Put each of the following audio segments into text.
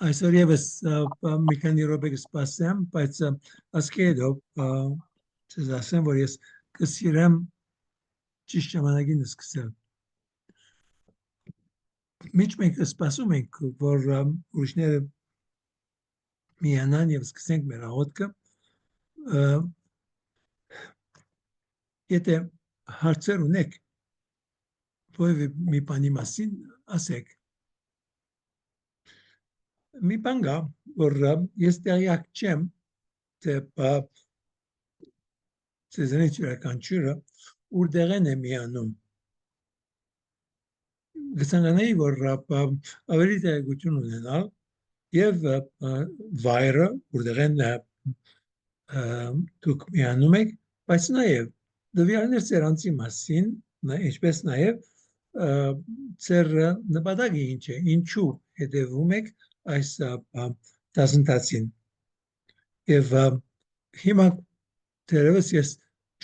Այսօր եւս մի քանի րոպե կսպասեմ, բայց ասկի հետո ցեզ ասեմ, որ ես կսիրեմ ճիշտ ժամանակին սկսել։ Միջ մենք սպասում ենք, որ ուրիշները միանան եւ սկսենք մեր աղոթքը։ Եթե հարցեր ունեք, որևէ մի բանի մասին ասեք։ Մի բան կա, որ ես տեղյակ չեմ, թե ցեզանից յուրաքանչյուրը որտեղ է միանում։ Գցանանայի, որ ավելի տեղեկություն ունենալ եւ վայրը, որտեղ են դուք միանում եք, բայց նաեւ դվյալներ սերանցի մասին, ինչպես նաեւ ծեր նպատակը ինչ է, ինչու հետևում եք այս դասընթացին։ Եվ հիմա դերևս ես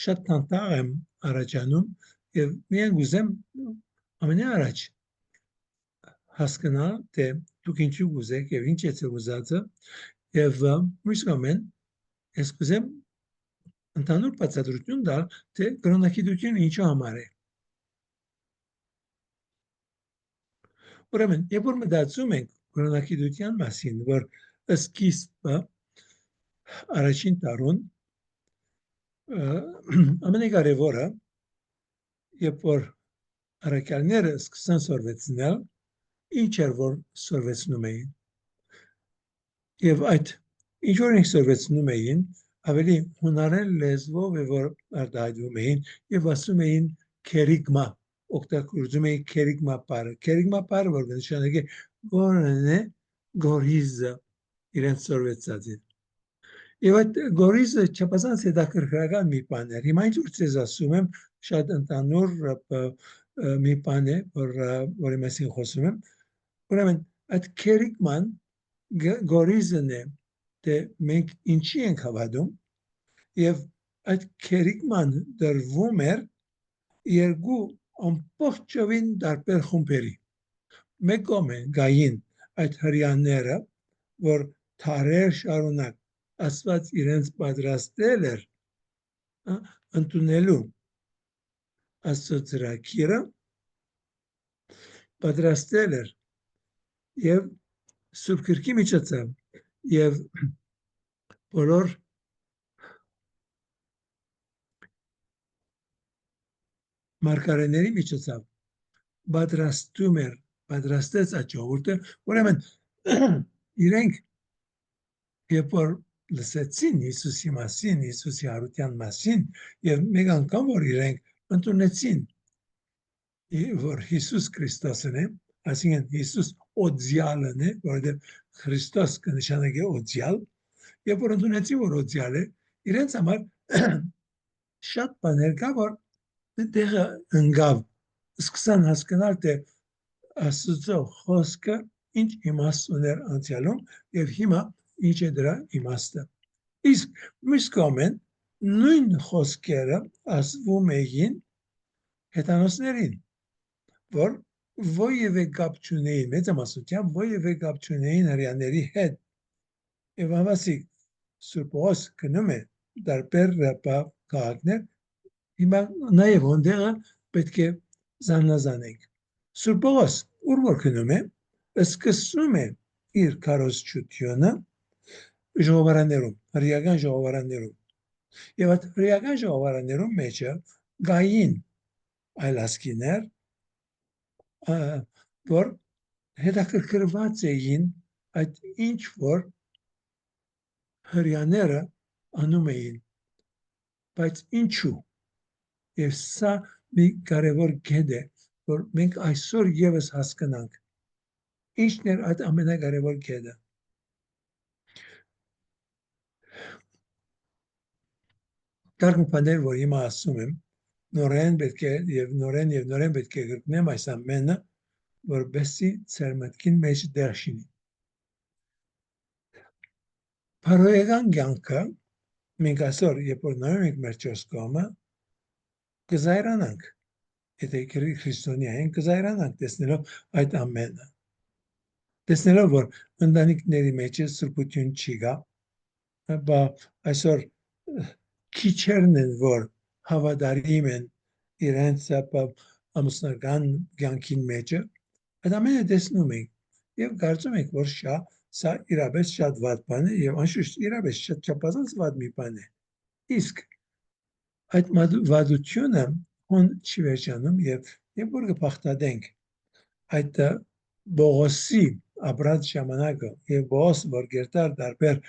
շատ տանտաղ եմ առաջանում եւ միայն գուզեմ ամենաառաջ հասկանալ, թե դուք ինչու գուզեք եւ ինչ է ձեր ուզածը եւ մյուս կամեն ես գուզեմ ընդհանուր բացատրություն տալ, թե կրոնագիտությունը ինչու համար է։ Ուրեմն, երբ որ մտածում ենք կրոնագիտության մասին, որ սկիզբը առաջին տարուն ամենակարևորը, երբ որ առաքյալները սկսան սորվեցնել, ինչ էր որ սորվեցնում էին։ Եվ այդ ինչ որ ենք սորվեցնում էին, ավելի հունարեն լեզվով է որ արտահայտվում էին եւ ասում էին քերիգմա, օգտագործում էին քերիգմա բառը։ Քերիգմա բառը որ նշանակի որն է գորիզը իրենց սորվեցած է։ Եվ այդ գորիզը չափազանց հետաքրքրական մի բան է։ Հիմա ինչ որ ցեզ ասում եմ, շատ ընդհանուր մի բան է, որի մասին խոսում եմ։ Ուրեմն այդ քերիգման գորիզն է, թե մենք ինչի ենք հավատում եւ այդ քերիգման դրվում էր երկու ամբողջովին տարբեր խումբերի։ Մեկ կողմեն գային այդ հрьяաները, որ թարեր շարունակ Աստված իրենց պատրաստել էր ընդունելու Աստծո ծրագիրը, պատրաստել էր եւ Սուրբ Գրքի միջոցով եւ բոլոր մարգարեների միջոցով պատրաստեց այդ ժողովուրդը, ուրեմն իրենք երբ որ լսեցին Հիսուսի մասին, Հիսուսի հարության մասին եւ մեկ անգամ որ իրենք ընդունեցին որ Հիսուս Քրիստոսն է, այսինքն Հիսուս օձյալն է, որովհետեւ Քրիստոս կնշանակի օձյալ, երբ որ ընդունեցին որ օձյալ է, իրենց համար շատ բաներ կա որ դեղը ընկավ, սկսան հասկանալ թե Աստծո խոսքը ինչ իմաստ ուներ անցյալում եւ հիմա ինչ է դրա իմաստը։ Իսկ մյուս կողմեն նույն խոսքերը ասվում էին հետանոսներին, որ ովևէ կապ չունեին, մեծամասնությամբ ովևէ կապ չունեին հрьяաների հետ։ Եվ հավասիկ Սուրբ Պողոս գնում է տարբեր քաղաքներ, հիմա նաև ոնդեղը պետք է զանազանենք։ Սուրբ Պողոս ուր որ գնում է, սկսում է իր քարոզչությունը ժողովարաններում, հրեական ժողովարաններում։ Եվ այդ հրեական ժողովարաններում մեջը գային այլասկիներ, որ հետաքրքրված էին այդ ինչ որ հրեաները անում էին, բայց ինչու։ Եվ սա մի կարևոր կետ է, որ մենք այսօր եւս հասկանանք։ Ինչն էր այդ ամենակարևոր կետը։ Կարգ բաներ, որ հիմա ասում եմ, նորեն պետք է գրկնեմ այս ամենը, որպեսզի ձեր մտքին մեջ դեղ շինի։ Փարոյական կյանքը մենք այսօր, երբ որ նայում ենք մեր չորս կողմը, կզայրանանք, եթե քրիստոնյա ենք, կզայրանանք տեսնելով այդ ամենը։ տեսնելով որ ընտանիքների մեջ սրբություն չի գա, բա այսօր քիչերն են որ հավատարիմ են իրենց ամուսնական կյանքին մեջը, այդ ամենը տեսնում ենք եւ կարծում ենք որ սա իրապես շատ վատ բան է եւ անշուշտ իրապես շատ չափազանց վատ մի բան է, իսկ այդ վատությունը հոն չի վերջանում եւ որ կփախտadենք այդ Բողոսի ապրած ժամանակը եւ Բողոս որ գերտար դարբեր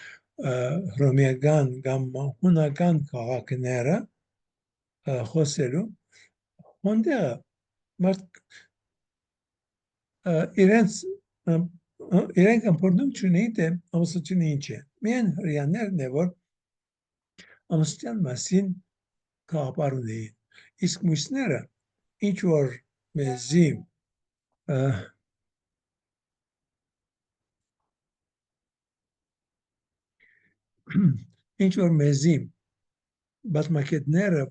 հռոմեական կամ հունական քաղաքները խոսելու հոնդը մարդ իրենք ամփոփնում չունեին թե ամուսնությունը ինչ է միայն հрьяաներն է որ ամուսնության մասին գաղափար ունեին իսկ մյուսները ինչ որ մեզի ինչ որ մեզի բազմակետները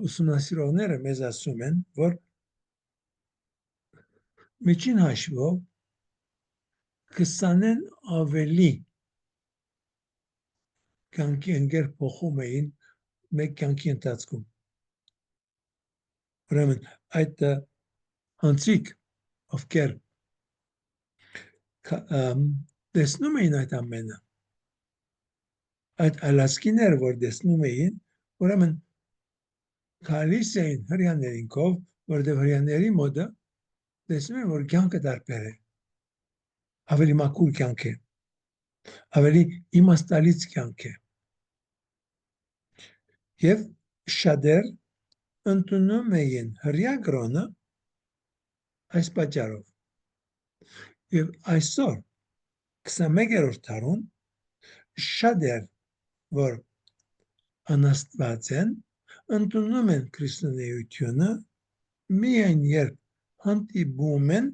ուսումնասիրողները մեզ ասում են որ միջին հաշվով 20-ն ավելի կյանքի ընկեր փոխում էին մեկ կյանքի ընթացքում ուրեմն այդ անցիկ ովքեր տեսնում էին այդ ամենը այդ ալասկիները որ տեսնում էին ուրեմն գալիս էին հрьяաներինքով որտեղ հрьяաների մոդը տեսնում են որ կյանքը դարբեր է ավելի մաքուր կյանք է ավելի իմաստալից կյանք է եւ շատեր ընդունում էին հрья կրոնը այս պատճառով եւ այսօր 21-րդ դարում շատեր որ անաստված են ընդունում են քրիստոնեությունը միայն երբ հանդիպում են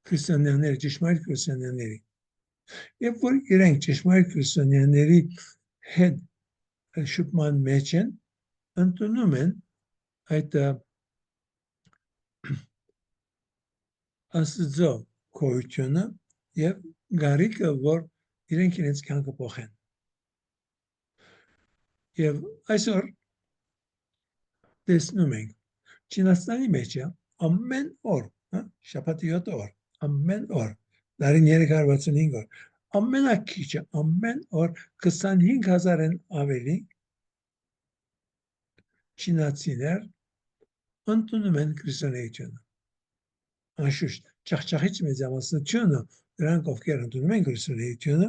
քրիստոնյաների ճշմարիտ քրիստոնյաների եւ որ իրենք ճշմարիտ քրիստոնյաների հետ շփման մեջ են ընդունում են այդ Աստծո գոյությունը եւ գարիկը որ իրենք իրենց կյանքը փոխեն եւ այսօր տեսնում ենք Չինաստանի մեջ ամեն օր շաբաթի 7 օր ամեն օր դարին 365 օր ամենակիչը ամեն օր 25000 են ավելի չինացիներ ընդունում են քրիստոնեությունը անշուշտ ճախճախիչ մեծամասնությունը նրանք ովքեր ընդունում են քրիստոնեությունը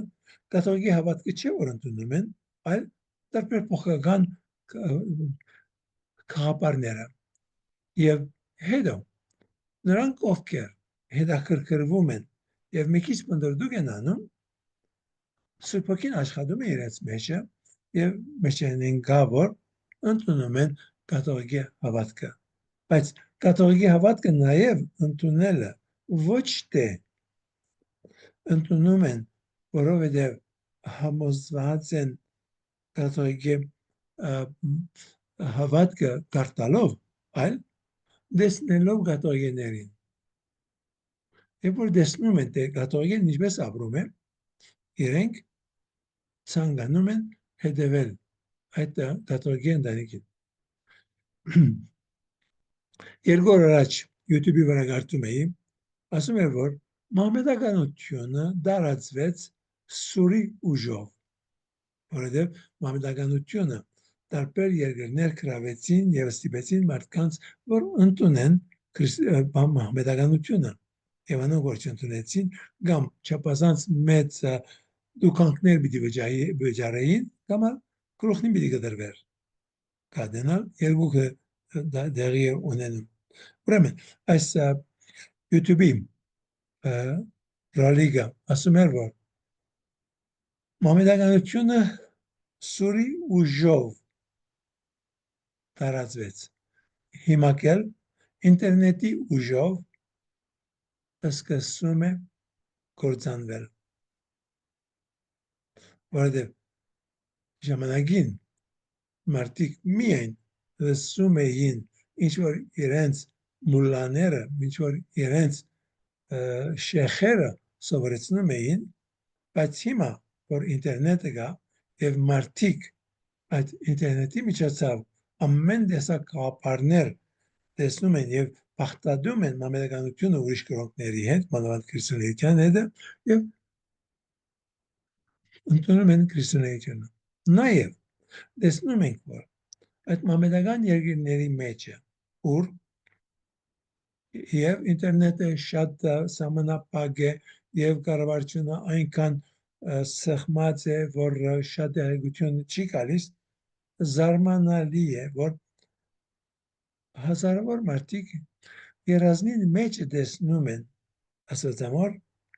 կաթողիկի հավատքը չէ որ ընդունում են այլ տարբեր փոխական գաղափարները եւ հետո նրանք ովքեր հետաքրքրվում են եւ մի քիչ մնդրդուկ են անում սրբոքին աշխատում է իրենց մեջը եւ մեջեն գավոր ընդունում են կաթողիկի հավատքը բայց կաթողիկի հավատքը նաեւ ընդունելը ոչ թե ընդունում են որովհետեւ համոզված են կաթողիկի հավատքը կարտալով այլ դեսնելով կաթողիկներին եւ որ դեսնում են թե կաթողիկեն ինչպես ապրում է իրենք ցանկանում են հետևել այդ կաթողիկի ընտանիքին երկու օր առաջ YouTube-ի վրա կարդում էի ասում էր որ մահմեդականությունը դարածվեց սուրի ուժով որովհետև մահմեդականությունը տարբեր երկրներ գրավեցին եւ ստիպեցին մարդկանց որ ընդունեն մահմեդականությունը եւ անոնք որ չընդունեցին կամ չափազանց մեծ դուքանքներ պիտի վճարեին կամ գլուխին պիտի կդրվեր կադենալ երկուքը դեղի ունենում ուրեմն այս YouTube-ի ռալիգա ասում էր որ մահմեդականությունը սուրի ուժով տարածվեց հիմա կել ինտերնետի ուժով սկսում է կործանվել որովհետև ժամանակին մարդիկ միայն լսում էին ինչ որ իրենց մուլլաները ինչ որ իրենց շեխերը սովորեցնում էին, բայց հիմա, որ ինտերնետը կա, եւ մարդիկ այդ ինտերնետի միջոցով ամեն տեսակ գաղափարներ տեսնում են եւ բախտադում են մամեդականությունը ուրիշ կրոնքների հետ, մանավանդ քրիստոնեության հետ, եւ ընդունում են քրիստոնեությունը։ Նաեւ տեսնում ենք, որ այդ մամեդական երկրների մեջ ուր եւ ինտերնետը շատ սահմանափակ է եւ կառավարությունը այնքան սխմած է, որ շատ դեղեցություն չի գալիս, զարմանալի է, որ հազարավոր մարդիկ երազնին մեջ տեսնում են Աստվածամոր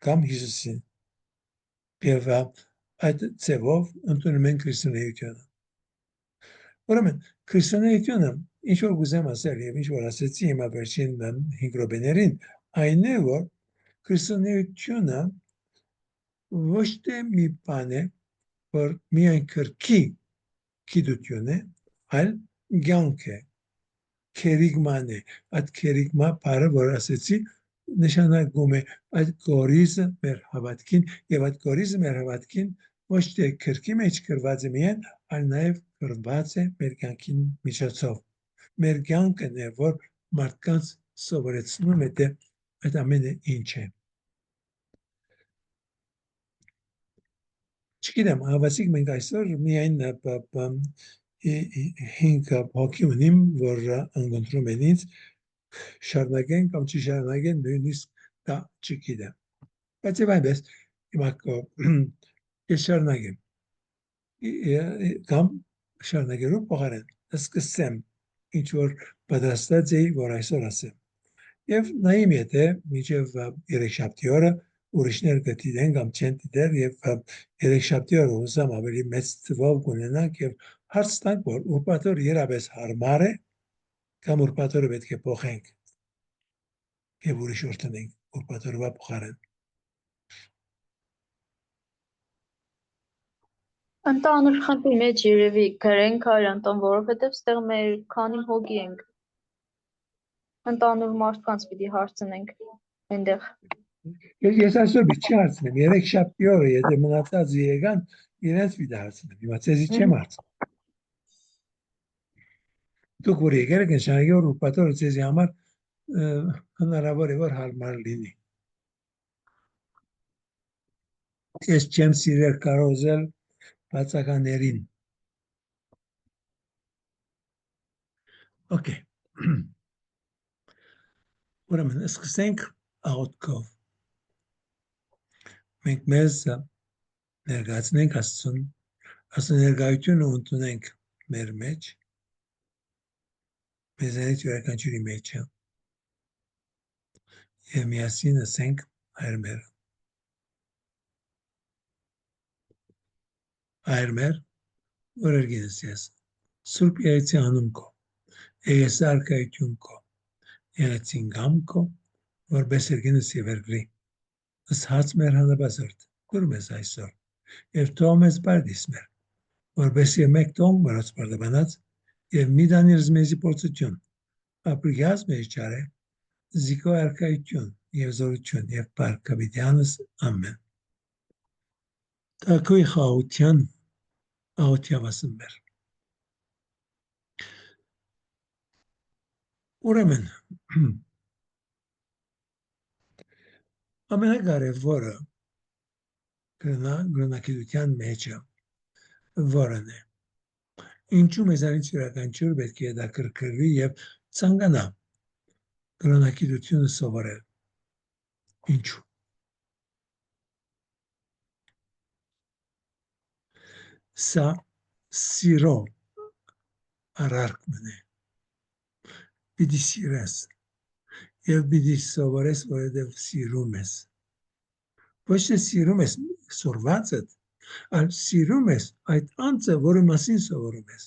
կամ Հիսուսին եւ այդ ձևով ընդունում են քրիստոնեությունը։ Ուրեմն քրիստոնեությունը ինչ որ գուզեմ ասել եւ ինչ որ ասեցի հիմա վերջին 5 րոպեներին, այն է, որ քրիստոնեությունը ոչ թե մի բան է, որ միայն քրքի գիտություն է, այլ կյանք է, քերիգման է, այդ քերիգմա բառը, որ ասեցի, նշանակում է այդ գորիզը մեր հավատքին եւ այդ գորիզը մեր հավատքին ոչ թե քրքի մեջ գրված է միայն, այլ նաեւ գրված է մեր կյանքի միջոցով։ Մեր կյանքն է, որ մարդկանց սովորեցնում է թե այդ ամենը ինչ է։ Չգիտեմ, հավասիկ մենք այսօր միայն 5 հոգի ունիմ, որ ընկնում են ինձ, շարունակեն կամ չշարունակեն, նույնիսկ դա չգիտեմ։ Բայց եւ այնպես, հիմա ես շարունակեմ։ Կամ շարունակելու փոխարեն սկսեմ ինչ որ պատրաստած էի, որ այսօր ասեմ։ Եվ նայեմ, եթե մինչև երեքշաբթի օրը ուրիշներ կդիտեն կամ չեն դիտեր եւ երեքշաբթի օրը ուսամ ավելի մեծ թվով կունենանք եւ հարց տանք, որ ուրբաթօր երբես հարմար է կամ ուրբաթօրը պետք է փոխենք եւ ուրիշ օր տնենք ուրբաթօրվա փոխարեն։ Անտանուր խմբի մեջ երևի գրենք արանտան, որովհետև ստեղ մեր քանի հոգի ենք։ Անտանուր մարդկանց պիտի հարցնենք այնտեղ։ Ես այսօր չի հարցնեմ, երեքշաբթի օրը, եթե մնացած եկան, իրենց պիտի հարցնեմ, հիմա ցեզի չեմ հարցնում։ Դուք որ եկել եք նշանակի որ ուրբաթօրը ցեզի համար հնարավոր է որ հարմար լինի։ Ես չեմ սիրել կարոզել բացականերին։ Okay. Ուրեմն սկսենք աղոթքով։ Մենք մեզ ներկայացնենք Աստծուն, Աստծո ներկայությունը ընդունենք մեր մեջ, մեզանից յուրաքանչյուրի մեջը, եւ միասին ասենք Հայր մեր։ Հայր մեր, որ արգինես ես, Սուրբ Երեցի անուն քո, ես արկայություն քո, Երեցին գամ քո, որպես արգինես եւ երգրի, ըսհաց մեր հանրաբազրդ, դուր մեզ այսօր, եւ թող մեզ բարդիս մեր, որպես եւ մեկ տոն մրոց բարդաբանած, եւ մի դանիրս մեզի փորձություն, ապրիգաս մեզ ճարե, զիկո արկայություն եւ զորություն եւ բարգավիդյանս ամեն։ Տակոյ խաղության աղոթյավասն մեր։ Ուրեմն, ամենակարևորը գրոնակիտության մեջը որն է։ Ինչու մեզանից յուրաքանչյուր պետք է հետաքրքրվի եւ ցանկանա գրոնակիտությունը սովորել։ Ինչու։ Սա սիրո առարկն է։ Պիտի սիրես եւ պիտի սովորես, որովհետեւ սիրում ես։ Ոչ թե սիրում ես սորվածդ, այլ սիրում ես այդ անձը, որի մասին սովորում ես։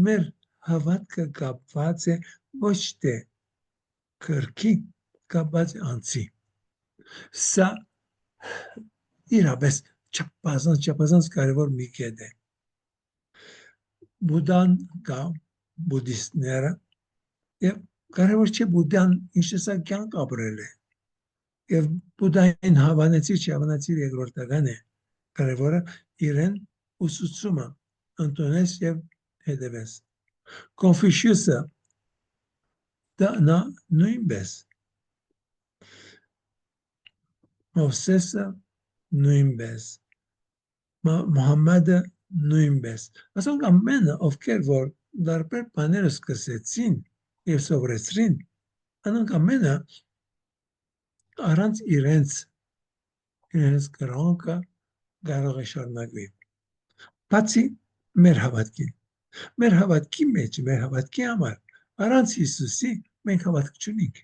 Մեր հավատքը կապված է ոչ թե քրքի, կապված է անձի։ Սա իրապես չափազանց կարևոր մի կետ է։ Բուդան կամ բուդիստները եւ Կարևոր չէ Բուդդան ինչ տեսակ կյանք ապրել է։ Եվ Բուդդային հավանեցիր չհավանեցիր երկրորդական է։ Կարևորը իրեն ուսուցումը ընդունես եւ հետևես։ Կոնֆուշիուսը դա նա նույնպես Մովսեսը նույնպես Մուհամմադը նույնպես ասենք ամենը ովքեր որ դարբեր բաներ սկսեցին եւ սովորեցրին անոնք ամենը առանց իրենց կրոնքը կարող է շարունակվի բացի մեր հավատքի մեջ մեր հավատքի համար առանց Հիսուսի մենք հավատք չունենք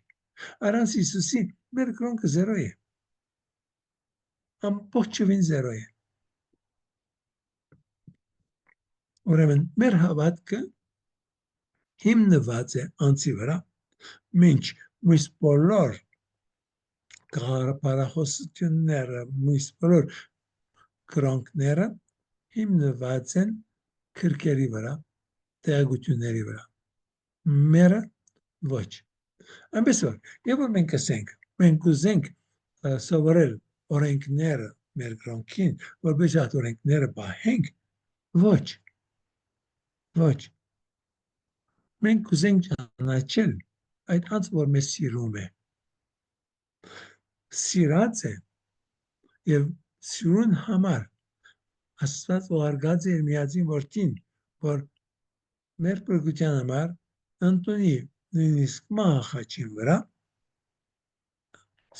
առանց Հիսուսի մեր կրոնքը զերո է ամբողջովին զերո է ուրեմն մեր հավատքը հիմնված է անձի վրա մինչ մյուս բոլոր գաղափարախոսությունները մյուս բոլոր կրոնքները հիմնված են քրքերի վրա տեղեկությունների վրա մերը ոչ այնպես որ երբ որ մենք ասենք մենք ուզենք սովորել օրենքները մեր կրոնքին որպես այդ օրենքները պահենք ոչ մենք ուզենք ճանաչել այդ անձ որ մեզ սիրում է սիրած է եւ սիրուն համար Աստված ուղարկած է իր միածին որդին որ մեր բրգության համար ընտունի նույնիսկ մահախաչին վրա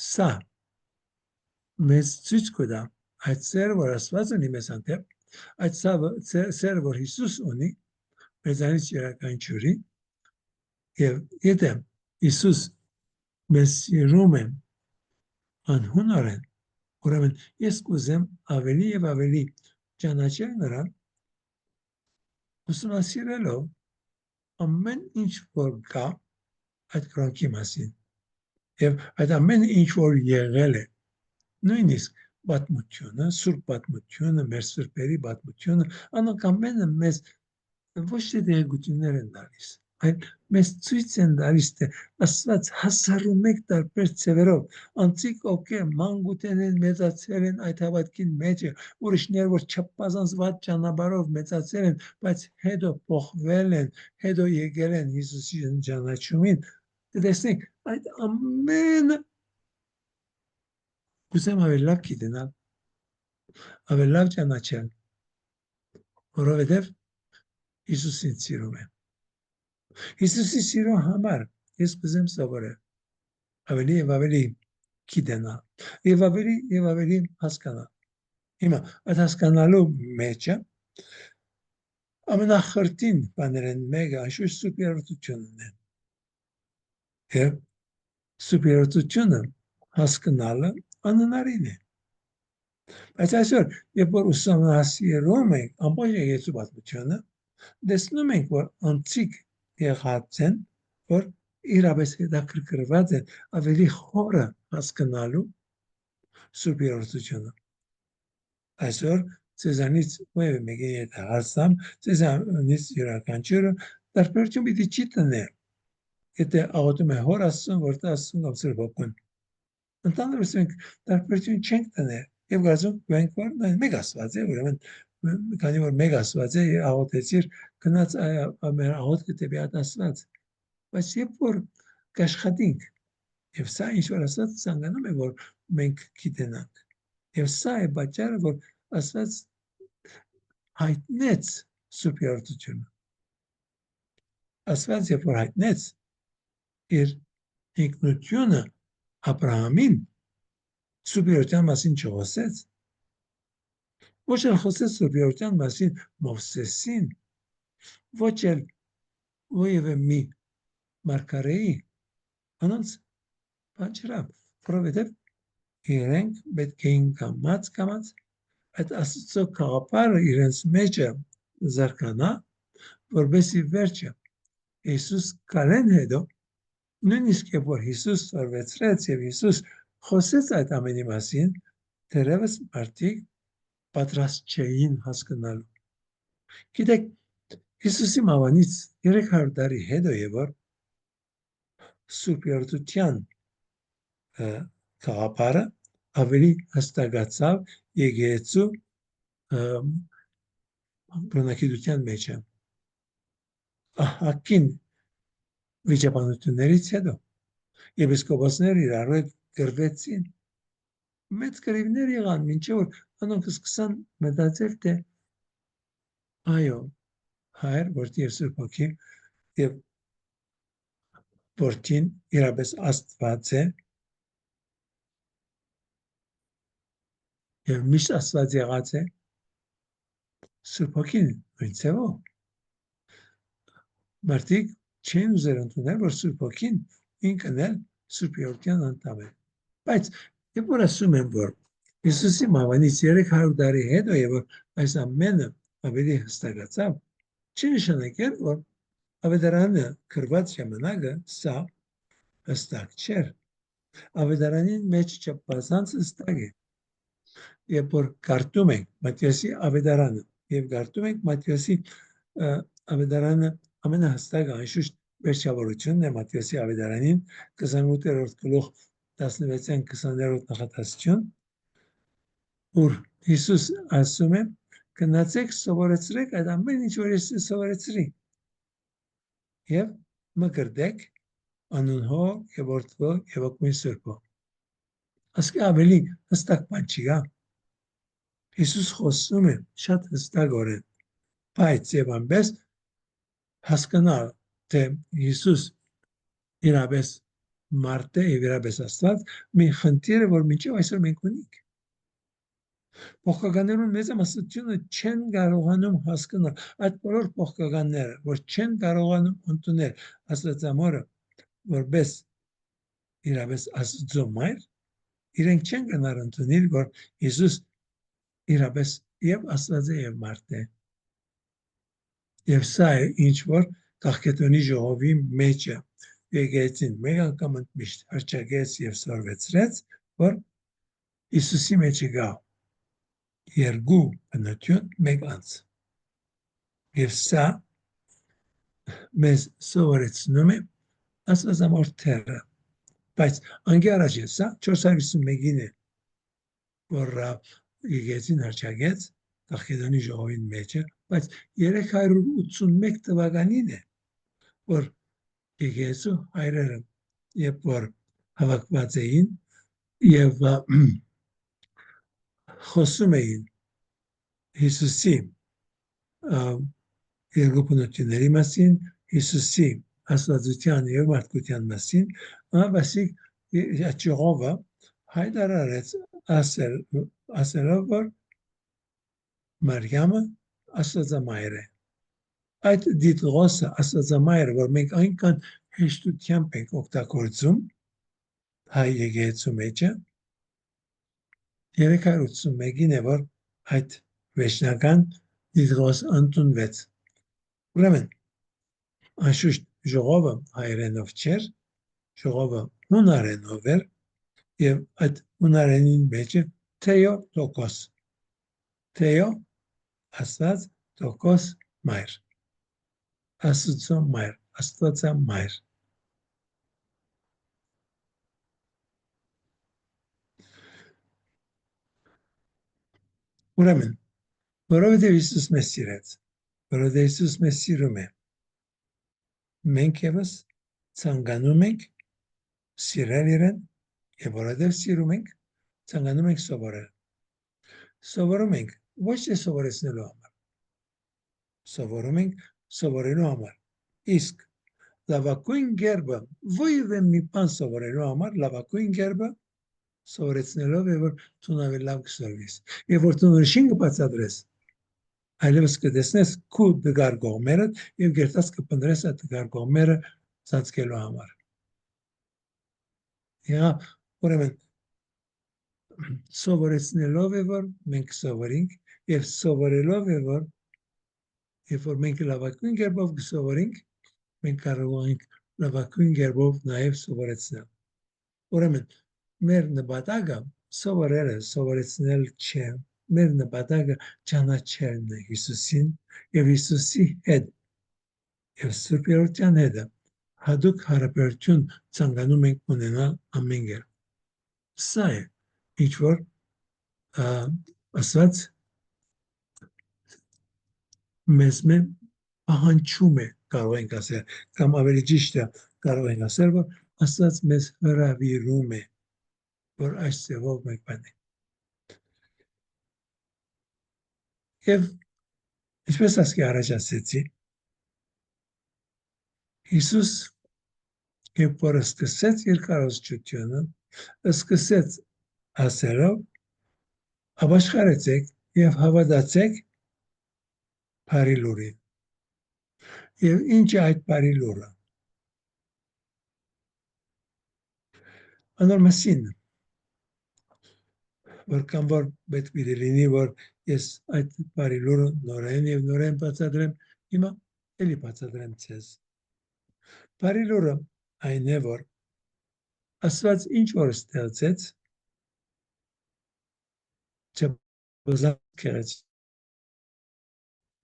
սա մեզ ցույց կտա այդ սերը որ Աստված ունի մեզ հանդեպ այդ սերը որ Հիսուս ունի մեզանից յուրաքանչյուրի եւ եթե Հիսուս մեզ սիրում է անհունորեն ուրեմն ես կուզեմ ավելի եւ ավելի ճանաչել նրան ուսումնասիրելով ամեն ինչ որ կա այդ կրոնքի մասին եւ այդ ամեն ինչ որ եղել է նույնիսկ պատմությունը սուրբ պատմությունը մեր սուրբերի պատմությունը անոնք ամենը մեզ ոչ թե դեղեցություններ են տալիս այլ մեզ ցույց են տալիս թե Աստված 1001 տարբեր ցևերով անցիկ ովքեր մանկութեն են մեծացել են այդ հավատքին մեջ ուրիշներ որ չափազանցված ճանապարհով մեծացել են բայց հետո փոխվել են հետո եկել են Հիսուսի ճանաչումին տեսնեք այդ ամենը կուսեմ ավելի լավ գիտենալ ավելի լավ ճանաչել որովհետև Հիսուսին սիրում եմ Հիսուսի սիրո համար ես կուզեմ սովորել ավելի եւ ավելի գիտենալ եւ ավելի հասկանալ հիմա այդ հասկանալու մեջը ամենախրտին բաներն մեկը անշուշտ սուպերօրտությունն է եւ սուպերօրտությունը հասկանալը անհնարին է բայց այսօր երբ որ ուսումնասիրում ենք ամբողջ եկեղեցու պատմությունը տեսնում ենք որ անցիկ եղած են որ իրապես հետաքրքրված են ավելի խորը հասկանալու սուպերօրտությունը այսօր ցեզանից ով մեկը եթե հարցամ ցեզանից յուրաքանչյուրը տարբերություն պիտի չի տնե եթե աղոթում է հոր Աստծուն որտեղ Աստծուն կամ Սուրբ Հոգուն ընդհանրապես մենք տարբերություն չենք տնե եւ գազում մենք որ մեկ Աստված է ուրեմն քանի որ մեկ Աստված է աղոթեցիր գնաց մեր աղոթքը դեպի այդ Աստված բայց երբ որ կաշխատենք եւ սա ինչ որ Աստված ցանկանում է որ մենք գիտենանք եւ սա է պատճառը որ Աստված հայտնեց սուպերօրտությունը Աստված երբ որ հայտնեց իր ինքնությունը Աբրահամին սուպերօրտության մասին չխոսեց ոչ էլ խոսեց սուպերօրտության մասին Մովսեսին ոչ էլ ովևէ մի մարգարեի անոնց պատճառով որովհետև իրենք պետք էին կամաց այդ Աստծո քաղաքը իրենց մեջը զարգանա որովհետև վերջը Հիսուս կալեն հետո նույնիսկ երբ որ Հիսուս ծառվեցրեց եւ Հիսուս խոսեց այդ ամենի մասին դեռևս մարդիկ պատրաստ չէին հասկանալու գիտեք Հիսուսի մահվանից 300 տարի հետո եւ որ Սուրբ Երդության գաղափարը ավելի հստակացավ եկեղեցու բնակչության մեջ է։ Ահակին վիճաբանություններից հետո եպիսկոպոսները իրար հետ գրվեցին, մեծ կռիվներ եղան, մինչև որ անոնք սկսան մտածել, թե այո, հայր, որդի և Սուրբ Հոգի եւ որդին իրապես Աստված է եւ միշտ Աստված եղած է, Սուրբ Հոգին նույն ձևով։ Մարդիկ չեն ուզել ընդունել, որ Սուրբ Հոգին ինքն էլ Սուրբ Երդության անդամ է։ Բայց երբ որ ասում են, որ Հիսուսի մահվանից 300 տարի հետո եւ որ այս ամենը ավելի հստակացավ, չի նշանակել, որ Ավետարանը գրված ժամանակը սա հստակ չէր։ Ավետարանին մեջ չափազանց հստակ է։ Երբ որ կարդում ենք Մատթեոսի Ավետարանը եւ կարդում ենք Մատթեոսի Ավետարանը ամենահստակը անշուշտ վերջավորությունն է Մատթեոսի Ավետարանին 28-րդ գլուխ 16-20-րդ նախատասություն, որ Հիսուս ասում է. «Գնացեք սովորեցրեք այդ ամեն ինչ, որ ես սովորեցրի, եւ մկրտեք անուն Հոր եւ Որդու եւ Ոգին Սուրբո»։ Ասկի ավելի հստակ բան չի գա։ Հիսուս խոսում է շատ հստակորեն, բայց եւ այնպես հասկանալ, թե Հիսուս իրապես մարդ է եւ իրապես Աստված, մի խնդիր է, որ մինչեւ այսօր մենք ունենք։ Փոխականներուն մեծամասնությունը չեն կարողանում հասկանալ այդ բոլոր փոխականները, որ չեն կարողանում ընդունել Աստվածամորը որպես իրապես Աստծո մայր, իրենք չեն գնար ընդունել, որ Հիսուս իրապես եւ Աստված է եւ մարդ է։ Եվ սա է ինչ որ Կաղկետոնի ժողովի մեջ է եկեղեցին մեկ անգամ ընդմիշտ հռչակեց եւ սորվեցրեց, որ Հիսուսի մեջ գա երկու բնություն մեկ անձ։ Եվ սա մեզ սովորեցնում է Աստվածամոր թերը, բայց անգի առաջ է սա 451-ին է, որ եկեղեցին հռչակեց Կաղկետոնի ժողովին մեջ է, բայց 381 թվականին է, որ եկեղեցու հայրերը երբ որ հավաքված էին եւ խոսում էին Հիսուսի երկու բնությունների մասին, Հիսուսի աստվածության եւ մարդկության մասին, Վասիկ Ժողովը հայտարարեց ասելով, որ Մարիամը Աստվածամայր է։ Այդ դիտողը Աստվածամայրը, որ մենք այնքան հեշտությամբ ենք օգտագործում հայ եկեղեցու մեջը, 381-ին է, որ այդ վերջնական դիտողս ընդունվեց։ Ուրեմն, անշուշտ ժողովը հայերենով չէր, ժողովը հունարենով էր, եւ այդ հունարենին մեջ է Թեոթոկոս։ Թեո Աստված, Թոկոս մայր։ Աստծո մայր, Աստվածա մայր։ Ուրեմն, որովհետև Հիսուս մեզ սիրեց, որովհետև Հիսուս մեզ սիրում է, մենք եւս ցանկանում ենք սիրել իրեն, եւ որովհետև սիրում ենք, ցանկանում ենք սովորել։ Սովորում ենք ոչ թե սովորեցնելու համար, սովորում ենք սովորելու համար։ Իսկ լավագույն գերբը ովևէ մի բան սովորելու համար լավագույն գերբը սովորեցնելով է, որ ցունավի լավ կսորվիս։ Եվ որ ցունրշին կբացատրես, այլևս կտեսնես քու դգար կողմերը եւ գերտած կպնդրես այդ դգար կողմերը ծածկելու համար։ Եվ ուրեմն սովորեցնելով է, որ մենք սովորենք եւ սովորելով է, որ երբ որ մենք լավագույն գերբով կսովորենք, մենք կարող ենք լավագույն գերբով նաեւ սովորեցնել։ Ուրեմն մեր նպատակը սովորելը, սովորեցնել չէ, մեր նպատակը ճանաչելն է Հիսուսին եւ Հիսուսի հետ եւ Սուրբ Երդության հետ հատուկ հարաբերություն ցանկանում ենք ունենալ ամեն կերպ։ Սա է ինչ որ ասած մեզ պահանջում է, կարող ենք ասել, կամ ավելի ճիշտ է կարող ենք ասել, որ ասած մեզ հրավիրում է, որ այս ձևով մենք բանենք։ Եվ ինչպես ասկի առաջ ասեցի, Հիսուս երբ որ սկսեց իր քարոզչությունը, սկսեց ասելով, ապաշխարեցեք եւ հավատացեք բարի լուրին։ Եվ ինչ է այդ բարի լուրը։ Անորմասին, որ կամ որ պետք է լինի, որ ես այդ բարի լուրը նորեն եւ նորեն բացատրեմ, հիմա էլի բացատրեմ ցեզ։ Բարի լուրը այն է, որ Աստված ինչ որ ստեղծեց,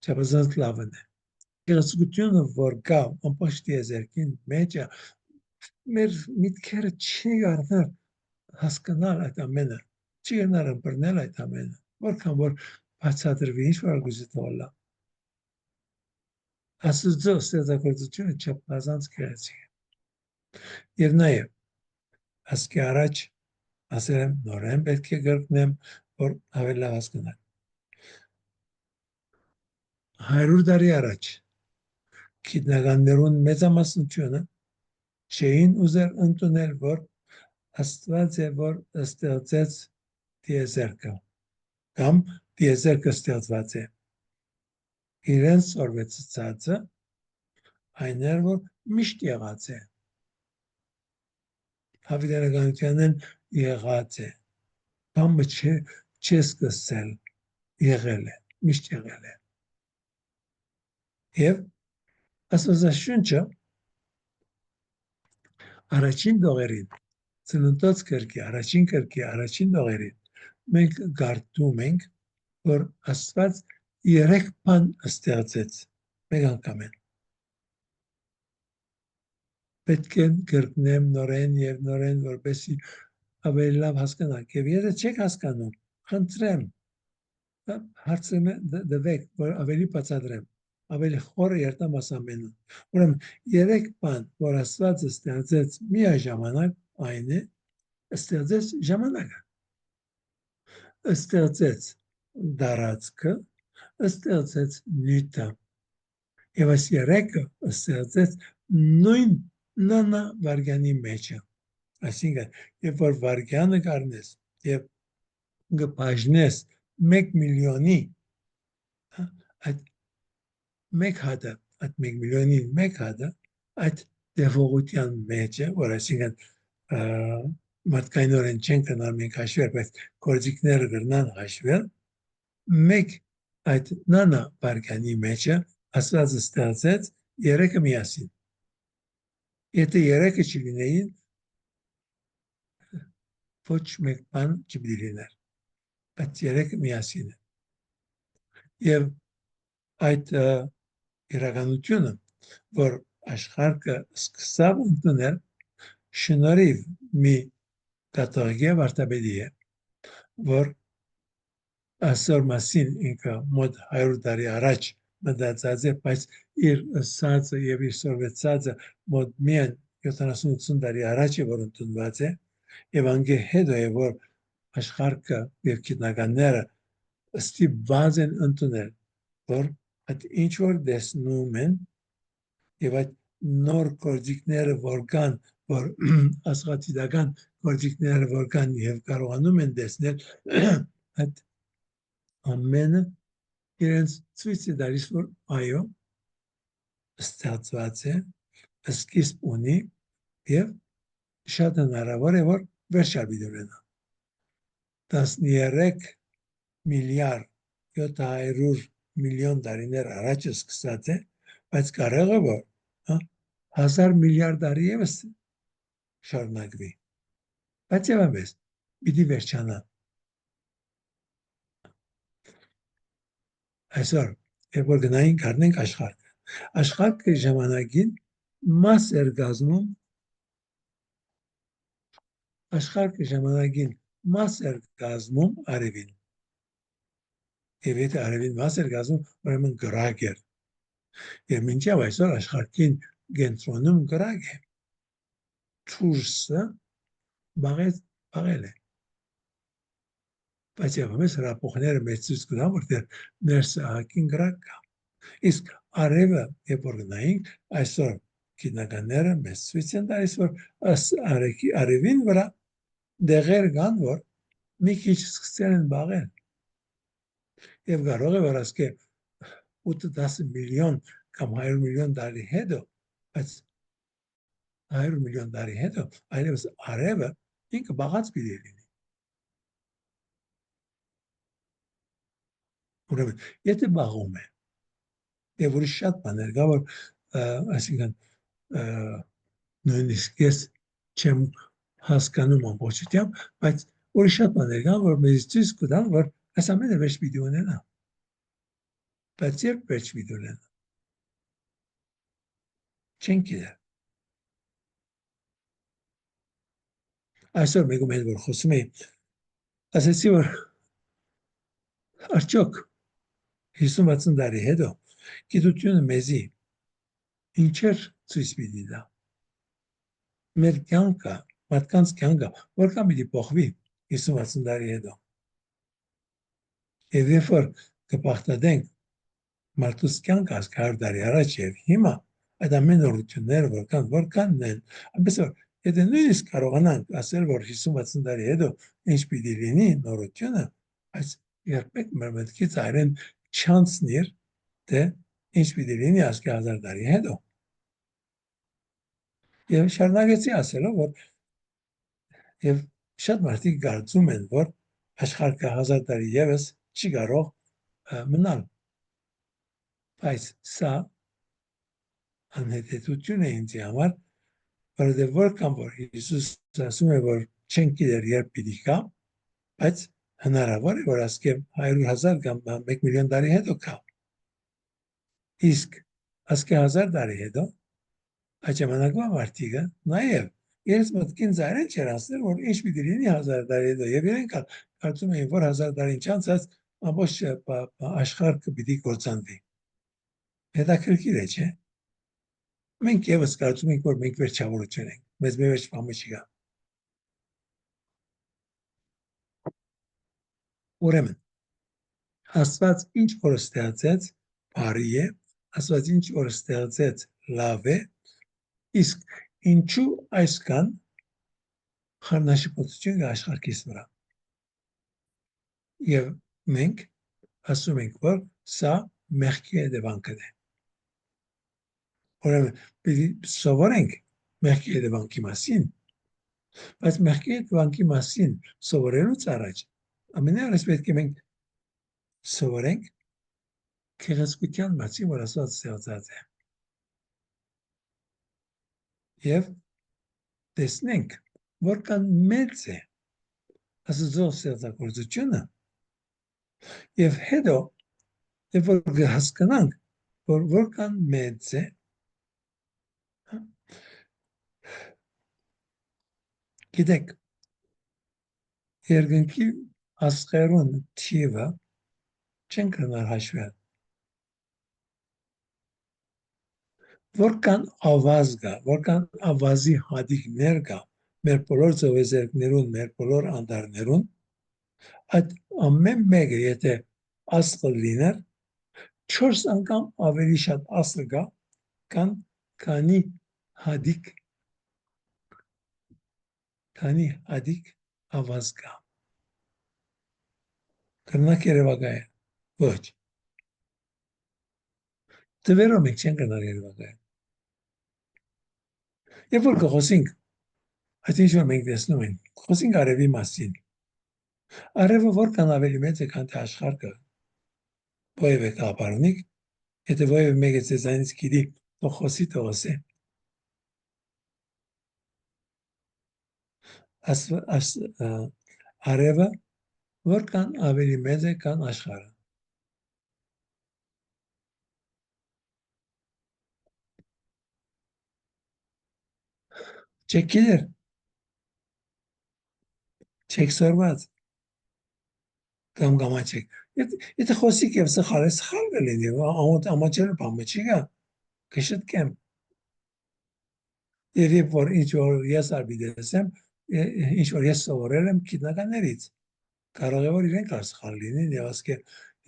չափազանց լավն է։ Գեղեցկությունը, որ կա ամբողջ եզերքին մեջը, մեր միտքերը չի կարողանալ հասկանալ այդ ամենը, չի կարողանալ բռնել այդ ամենը, որքան որ բացատրվի, ինչ որ գուզի թողնա։ Աստծո ստեղծագործությունը չափազանց գեղեցիկ է։ Եվ նաև ասկի առաջ ասել եմ, նորեն պետք է գրկնեմ, որ ավելի լավ հասկանալ։ 100 տարի առաջ գիտնականներուն մեծամասնությունը չէին ուզել ընդունել, որ Աստված է, որ ստեղծեց տիեզերքը, կամ տիեզերքը ստեղծված է։ Իրենց սորվեցածը այն էր, որ միշտ եղած է։ Հավիտենականությանն եղած է։ Բամը չէ սկսել, եղել է, միշտ եղել է։ Եվ Աստվածաշունչը առաջին դողերին, ծննդոց կրկի, առաջին կրկի, առաջին դողերին, մենք գարտում ենք, որ Աստված 3 բան ստեղծեց, մեկ անգամ են։ Պետք է գրկնեմ նորեն եւ նորեն, որպեսզի ավելի լավ հասկանանք։ Եվ եթե չեք հասկանում, խնդրեմ, հարցրեմ դվեք, որ ավելի բացատրեմ, ավելի խորը երտամաս ամենը։ Ուրեմն 3 բան, որ Աստված ստեղծեց միաժամանակ, այն է, ստեղծեց ժամանակը, ստեղծեց դարածքը, ստեղծեց նյութը։ Եվ այս 3-ը ստեղծեց նույն նանա վարգյանի մեջը։ Այսինքն, երբ որ վարգյանը կառնես եւ գբաժնես 1 միլիոնի, այդ 1 հատը, այդ 1 միլիոնի 1 հատը, այդ դեպողության մեջ է, որ այսինքն մարդկայնորեն չեն կնալ մենք հաշվել, բայց գործիքները կրնան հաշվել, մեկ այդ նանա վարգյանի մեջը Աստված ստեղծեց 3-ը միասին։ Եթե 3-ը չլինեին, ոչ մեկ բան չպիտի լիներ, բայց 3-ը միասին է։ Եվ այդ իրականությունը, որ աշխարհը սկսավ ընդունել, շնորհիվ մի կաթողիկե վարդապետի է, որ այսօր մասին ինքը մոտ 100 տարի առաջ մտածած է, բայց իր սածը եւ իր սորվեցածը մոտ միայն 70-80 տարի առաջ է, որ ընդունված է, եւ անգե հետո է, որ աշխարհը եւ գիտնականները ստիպված են ընդունել, որ այդ ինչ որ դեսնում են եւ այդ նոր գործիքները որ կան, որ աստղադիտական գործիքները որ կան եւ կարողանում են տեսնել այդ ամենը իրենց ցույց է տալիս, որ այո, ստեղծված է, սկիզբ ունի եւ շատ հնարավոր է, որ վերջաբիդ ունենա։ 13 միլիարդ 700 միլիոն տարիներ առաջ սկսած է, բայց կարող է, որ 1000 միլիարդ տարի եւս շարունակվի։ Բայց եւ ամենից պիտի վերջանա։ Այսօր, երբ որ գնային կառնենք աշխարհը, աշխարհը ժամանակին մաս էր կազմում աշխարհի ժամանակին մաս էր կազմում արևին եւ եթե արևին մաս էր կազմում ուրեմն գրագ էր եւ մինչեւ այսօր աշխարհին կենտրոնում գրագ է ցուրսը բաղել է բայց եւ ամես հրապոխները մեծ ցույց կտան որտեղ ներսը ակին գրագ կա իսկ արևը երբ որ գնային այսօր գիտնականները մեծ ցույց են տալիս որ արևին վրա դեղեր կան որ մի քիչ սկսել են բաղել եւ կարող է որ ասկե 8-10 միլիոն կամ 100 միլիոն տարի հետո բայց 100 միլիոն տարի հետո այլևս արևը ինքը բաղած պիտի լինի ուրեմն եթե բաղում է եւ ուրիշ շատ բաներ կա որ այսինքն նույնիսկ ես չեմ հասկանում ամբողջությամբ բայց ուրիշ շատ բաներ կան որ մեզ ցույց կտան որ այս ամենը վերջ պիտի ունենա բայց երբ վերջ պիտի ունենա չենք գիտեր այսօր մեկում հետ որ խոսում էի ասեցի որ արդյոք 50-60 տարի հետո գիտությունը մեզի ինչեր ցույց պիտի տա մեր կյանքը մարդկանց կյանքը որքան պիտի փոխվի 50-60 տարի հետո եւ երբ որ կպարտադենք մարդուս կյանքը 100 տարի առաջ եւ հիմա այդ ամեն նորությունները որքանն են այնպես որ եթե նույնիսկ կարողանանք ասել որ 50-60 տարի հետո ինչ պիտի լինի նորությունը այս երբեք մեր մտքից այրեն չանցնիր թե ինչ պիտի լինի ասկե 1000 տարի հետո եւ շարունակեցի ասելով որ եւ շատ մարդիկ կարծում են որ աշխարհը 1000 տարի եւս չի կարող մնալ բայց սա անհետեթություն է ինձ համար որովհետեւ որքան որ Հիսուս ասում է որ չենք գիտեր երբ պիտի գա բայց հնարավոր է որ ասկե 100,000 կամ 1 միլիոն տարի հետո գա իսկ ասկե 1000 տարի հետո այդ ժամանակվա մարդիկը նաեւ իրենց մտքին զարեն չեր ասել որ ինչ պիտի լինի 1000 տարի հետո եւ իրենք կարծում էին որ 1000 տարին չանցած ամբողջ աշխարհը պիտի կործանվի հետաքրքիր է չէ մենք եւս կարծում ենք որ մենք վերջավորություն ենք մեզ վերջ բանը չկա ուրեմն Աստված ինչ որ ստեղծեց բարի է Աստված ինչ որ ստեղծեց լավ է իսկ ինչու այսքան խառնաշփոթություն կա աշխարհիս վրա եւ մենք ասում ենք որ սա մեղքի հետևանքն է ուրեմն պիտի սովորենք մեղքի հետևանքի մասին բայց մեղքի հետևանքի մասին սովորելուց առաջ ամենայնիվ պետք է մենք սովորենք քեղեցկության մասին որ Աստված ստեղծած է եւ տեսնենք որքան մեծ է Աստծո ստեղծագործությունը եւ հետո երբ որ հասկանանք որ որքան մեծ է գիտեք երկնքի աստղերուն թիվը չեն կրնար հաշվել որքան ավազ կա որքան ավազի հատիկներ կա մեր բոլոր ծովեզերքներուն մեր բոլոր անդարներուն այդ ամեն մեկը եթե աստղ լիներ 4 անգամ ավելի շատ աստղ կա քանի հատիկ ավազ կա կրնակ երևակայ ոչ դվերով մենք չեն կրնակ երևակայ երբ որ կխոսենք այդ ինչ որ մենք տեսնում ենք խոսենք արևի մասին արևը որքան ավելի մեծ է քան թե աշխարհը ովևէ կապարունիկ եթե ովևէ մեկը ձեզանից գիտի թող խոսի թող ասե արևը որքան ավելի մեծ է քան աշխարհը Չեք գիտեր, չեք սորված, կամ գամաչեք։ Եթե խոսիկ և սխալ է, սխալ կլինի, ամաչել բամը չի գա, կշտկեմ։ Եվ երբ որ ինչ որ ես արբիդես եմ, ինչ որ ես սովորել եմ գիտնականներից, կարող է որ իրենք սխալ լինեն և ասկե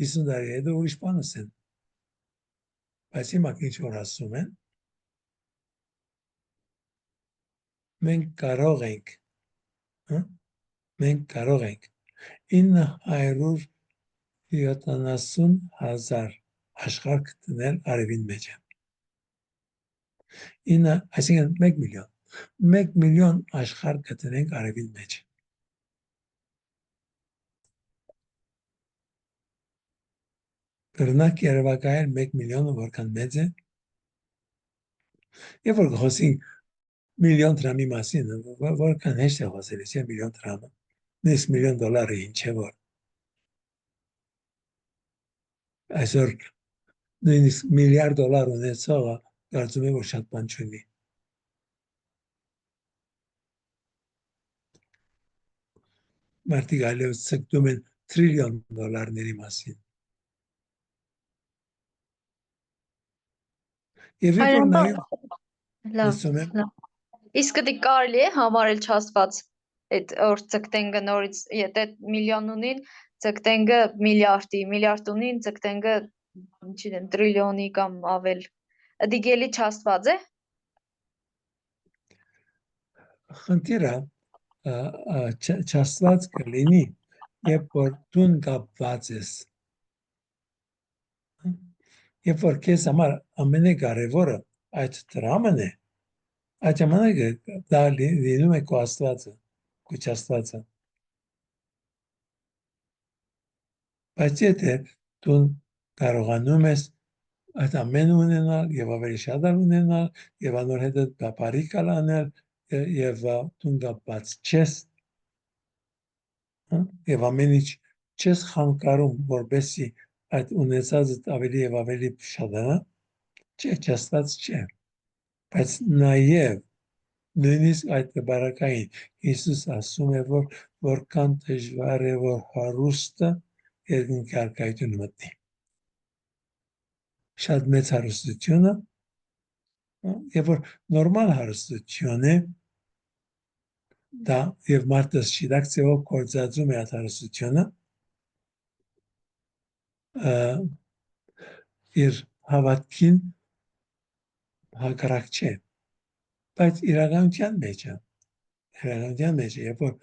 50 տարի հետո ուրիշ բանս են։ Բայց հիմա ինչ որ ասում են, մենք կարող ենք, մենք կարող ենք 970,000 աշխարհ գտնել արևին մեջ։ Այսինքն 1 միլիոն։ 1 միլիոն աշխարհ գտնենք արևին մեջ։ Կրնակ երևակայել 1 միլիոնը որքան մեծ է։ Երբ որ խոսենք միլիոն դրամի մասին, որքան հեշտ է խոսել, չէ՞ միլիոն դրամը։ Նույնիսկ միլիոն դոլարը ինչ է որ։ Այսօր նույնիսկ միլիարդ դոլար ունեցողը կարծում է որ շատ բան չունի։ Մարդիկ այլևս ցկտում են տրիլիոն դոլարների մասին։ Եվ երբ որ նայում, լսում եմ, Իսկ դի կարելի է համարել չաստված այդ որ ցկտենգը նորից եթե միլիոն ունին ցկտենգը միլիարդի, միլիարդ ունին ցկտենգը չգիտեմ տրիլիոնի կամ ավել։ Դի գելի չաստված է։ խնդիրը չաստված կլինի, երբ որ դուն կապված ես։ Երբ որ քեզ համար ամենակարևորը այդ դրամն է, այդ ժամանակ դա լինում է քո աստվածը, քո չաստվածը։ Բայց եթե դու կարողանում ես այդ ամենը ունենալ եւ ավելի շատ ունենալ եւ անոր հետ բարիք անել եւ դու կապված չես եւ ամեն ինչ չես խանգարում որբեսի այդ ունեցածը ավելի եւ ավելի շատանա, չաստված չէ։ Բայց նաեւ նույնիսկ այդ բարակային Հիսուս ասում է որ որքան դժվար է որ հարուստը երկնքի առկայություն մտնի։ Շատ մեծ հարստությունը եւ որ նորմալ հարստություն է դա եւ մարդը շիդակցեով կործածում է այդ հարստությունը իր հավատքին հակառակ չէ, բայց իրականության մեջ է, երբ որ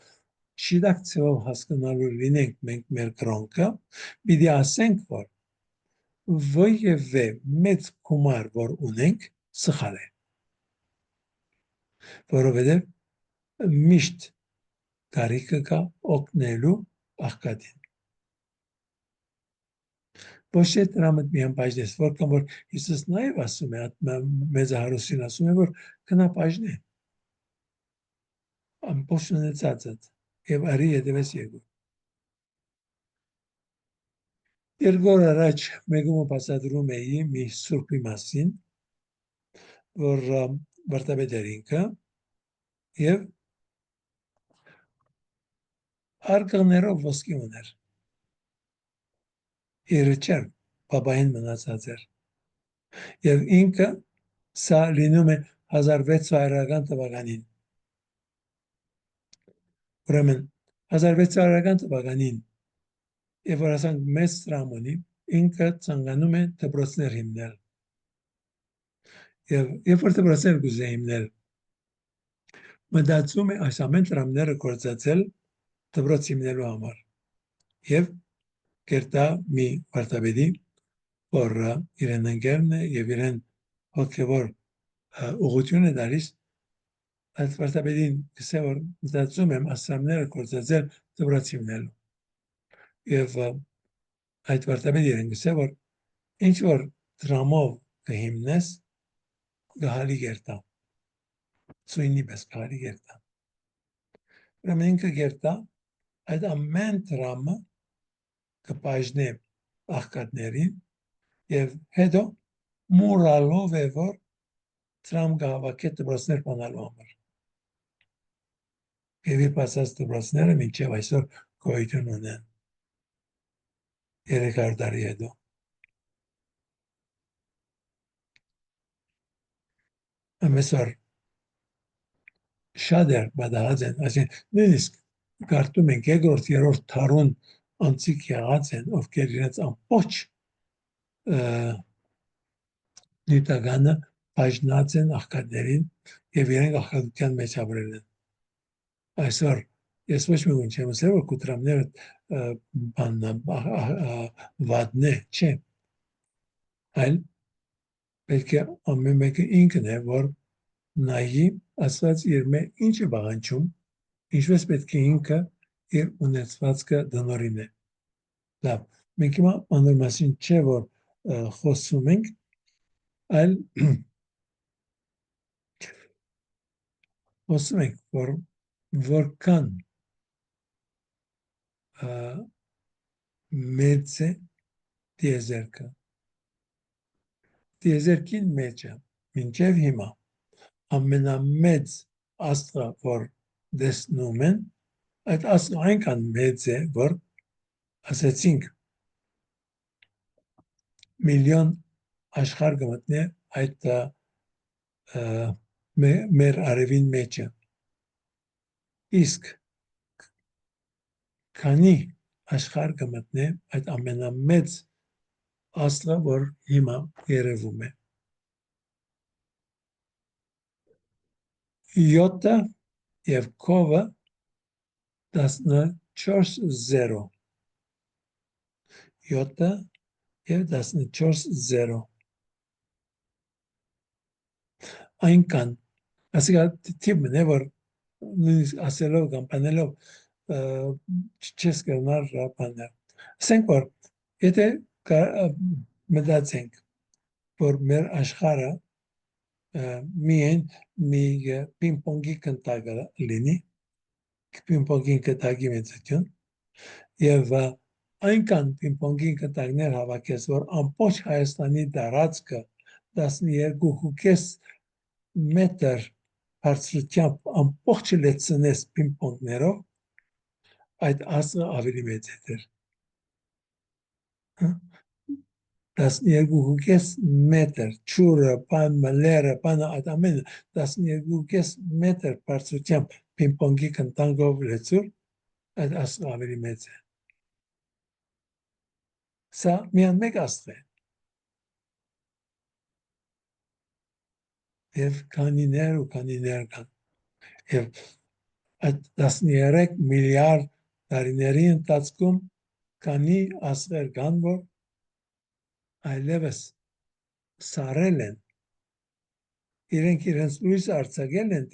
շիդակցեով հասկանալու լինենք մենք մեր կրոնքը, պիտի ասենք, որ որևէ մեծ գումար, որ ունենք, սխալ է, որովհետև միշտ կարիքը կա օգնելու աղքատին։ Ոչ թե դրա մոտ միայն բաժնես, որքան որ Հիսուս նաև ասում է, մեծ հարստություն ասում է, որ գնա բաժնե։ Ամբողջ ունեցածդ եւ արի հետևես եկու։ Երկու օր առաջ մեկումը բացատրում էի մի սուրբի մասին, որ վարտաբեդ էր ինքը եւ արգղներով ոսկի ուներ։ Երեչեր բաբային մնացած էր։ Եվ ինքը սա լինում է 1600 թվականին։ Ուրեմն 1600 թվականին երբ որ ասանք մեծ տրամ ունի, ինքը ցանկանում է դպրոցներ հիմնել։ Եվ երբ որ դպրոցներ կուզե հիմնել, մտածում է այս ամեն տրամները կործածել դպրոց հիմնելու համար։ Եվ կերտա մի վարտաբեդի, որ իրեն ընկերն է եւ իրեն հոգեվոր ուղղություն է տալիս, այդ վարտաբեդին գսե որ մտածում եմ ասամները կործածել դպրոց հիմնելու։ Եվ այդ վարտաբեդը իրեն գսե որ ինչ որ դրամով կհիմնես գահալի կերտա։ Սույնի պես գահալի կերտա։ Ուրեմն ինքը կերտա այդ ամեն դրամը կբաժնե աղքատներին եւ հետո մուրալով է որ դրամ գավակե դպրոցներ բանալու համար։ Եվ իր բացած դպրոցները մինչև այսօր գոյություն ունեն 300 տարի հետո։ Ամեսօր շատ էր բադահած են, այսին նույնիսկ կարդում ենք երկրորդ, երրորդ թարուն անցիկ եղած են, ովքեր իրենց ամբողջ նյութականը բաժնած են աղքատներին եւ իրենք աղքատության մեջ ապրել են։ Այսօր ես ոչ մի ոք չեմ ասել, որ կուտրամները վադն է, չէ, այլ պետք է ամեն մեկը ինքն է, որ նայի ասված իր մեջ ինչ է բաղանջում, ինչպես պետք է ինքը իր ունեցվածքը դնորին է։ Լավ, մենք հիմա անոր մասին չէ, որ խոսում ենք, այլ խոսում ենք, որ որքան մեծ է տիեզերքը։ Տիեզերքին մեջը մինչև հիմա ամենամեծ աստղը, որ տեսնում են, այդ աստղը այնքան մեծ է, որ ասեցինք միլիոն աշխարհ կմտնի այդ մեր արևին մեջը։ Իսկ քանի աշխարհ կմտնի այդ ամենամեծ աստղը, որ հիմա երևում է։ 7 եւ քովը 14-0 7 եւ 14-0 այնքան ասիկա թիվն է, որ նույնիսկ ասելով կամ բանելով չես կրնար բաներ։ Ասենք որ եթե մտածենք, որ մեր աշխարհը միայն մի պինգ-պոնգի կնտակ լինի, պինգ-պոնգի կնտակի մեծություն, եւ այնքան պինգ-պոնգի կնտակներ հավաքես, որ ամբողջ Հայաստանի տարածքը 12.5 մետր բարձրությամբ ամբողջը լեցնես պինգ-պոնգներով, այդ աստղը ավելի մեծ է։ 12.5 մետր ճուրը, մլերը, այդ ամենը 12.5 մետր բարձրությամբ պինգ-պոնգի կնտակով լեցուր, այդ աստղը ավելի մեծ է։ Սա միայն մեկ աստղ է։ Եվ քանիներ ու քանիներ կան։ Եվ այդ 13 միլիարդ տարիների ընթացքում քանի աստղեր կան, որ այլևս սարել են, իրենք իրենց լույսը արձակել են,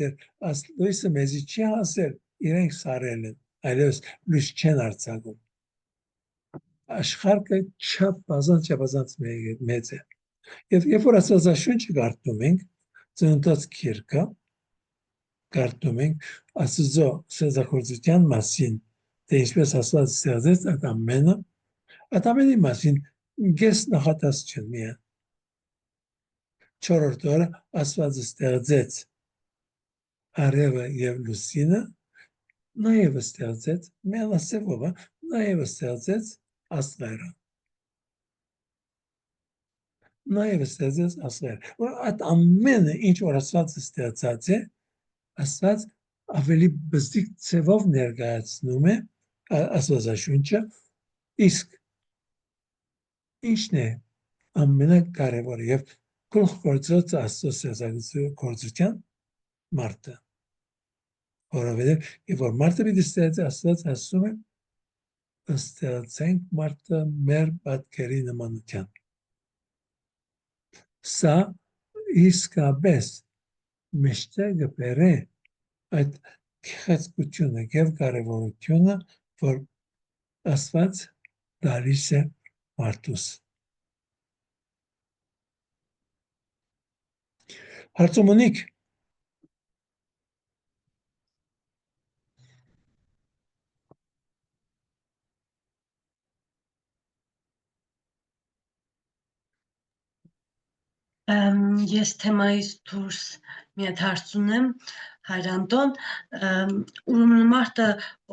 լույսը մեզի չի հասել, իրենք սարել են, այլևս լույս չեն արձակում։ Աշխարհը չափազանց մեծ է։ Եվ երբ որ Աստվածաշունչը կարդում ենք, Ծննդոց գիրքը կարդում ենք Աստծո ստեղծագործության մասին, թե ինչպես Աստված ստեղծեց այդ ամենի մասին գես նախատեսություն միայն։ Չորրորդ օրը Աստված ստեղծեց արևը եւ լուսինը, նաեւ ստեղծեց մելասեվովը, նաեւ ստեղծեց աստղերը։ Նաեւ ստեղծեց աստղեր։ Որ այդ ամենը ինչ որ Աստված ստեղծած է, Աստված ավելի բզդիկ ցևով ներկայացնում է Աստվածաշունչը, իսկ ինչն է ամենակարևորը եւ գլխգործոցը Աստծո ստեղծագործության մարդը։ Որովհետեւ երբ որ մարդը պիտի ստեղծի, Աստված ասում է ստեղծենք մարդը մեր պատկերի նմանությամբ։ Սա իսկապես մեջտեղը բերե այդ քեղեցկությունը եւ կարևորությունը, որ Աստված դալիս է մարդուս։ Հարցում ունիք։ Ես թեմայից դուրս մի հատ հարց ունեմ, Հայրանդոն, ուրեմն մարդը,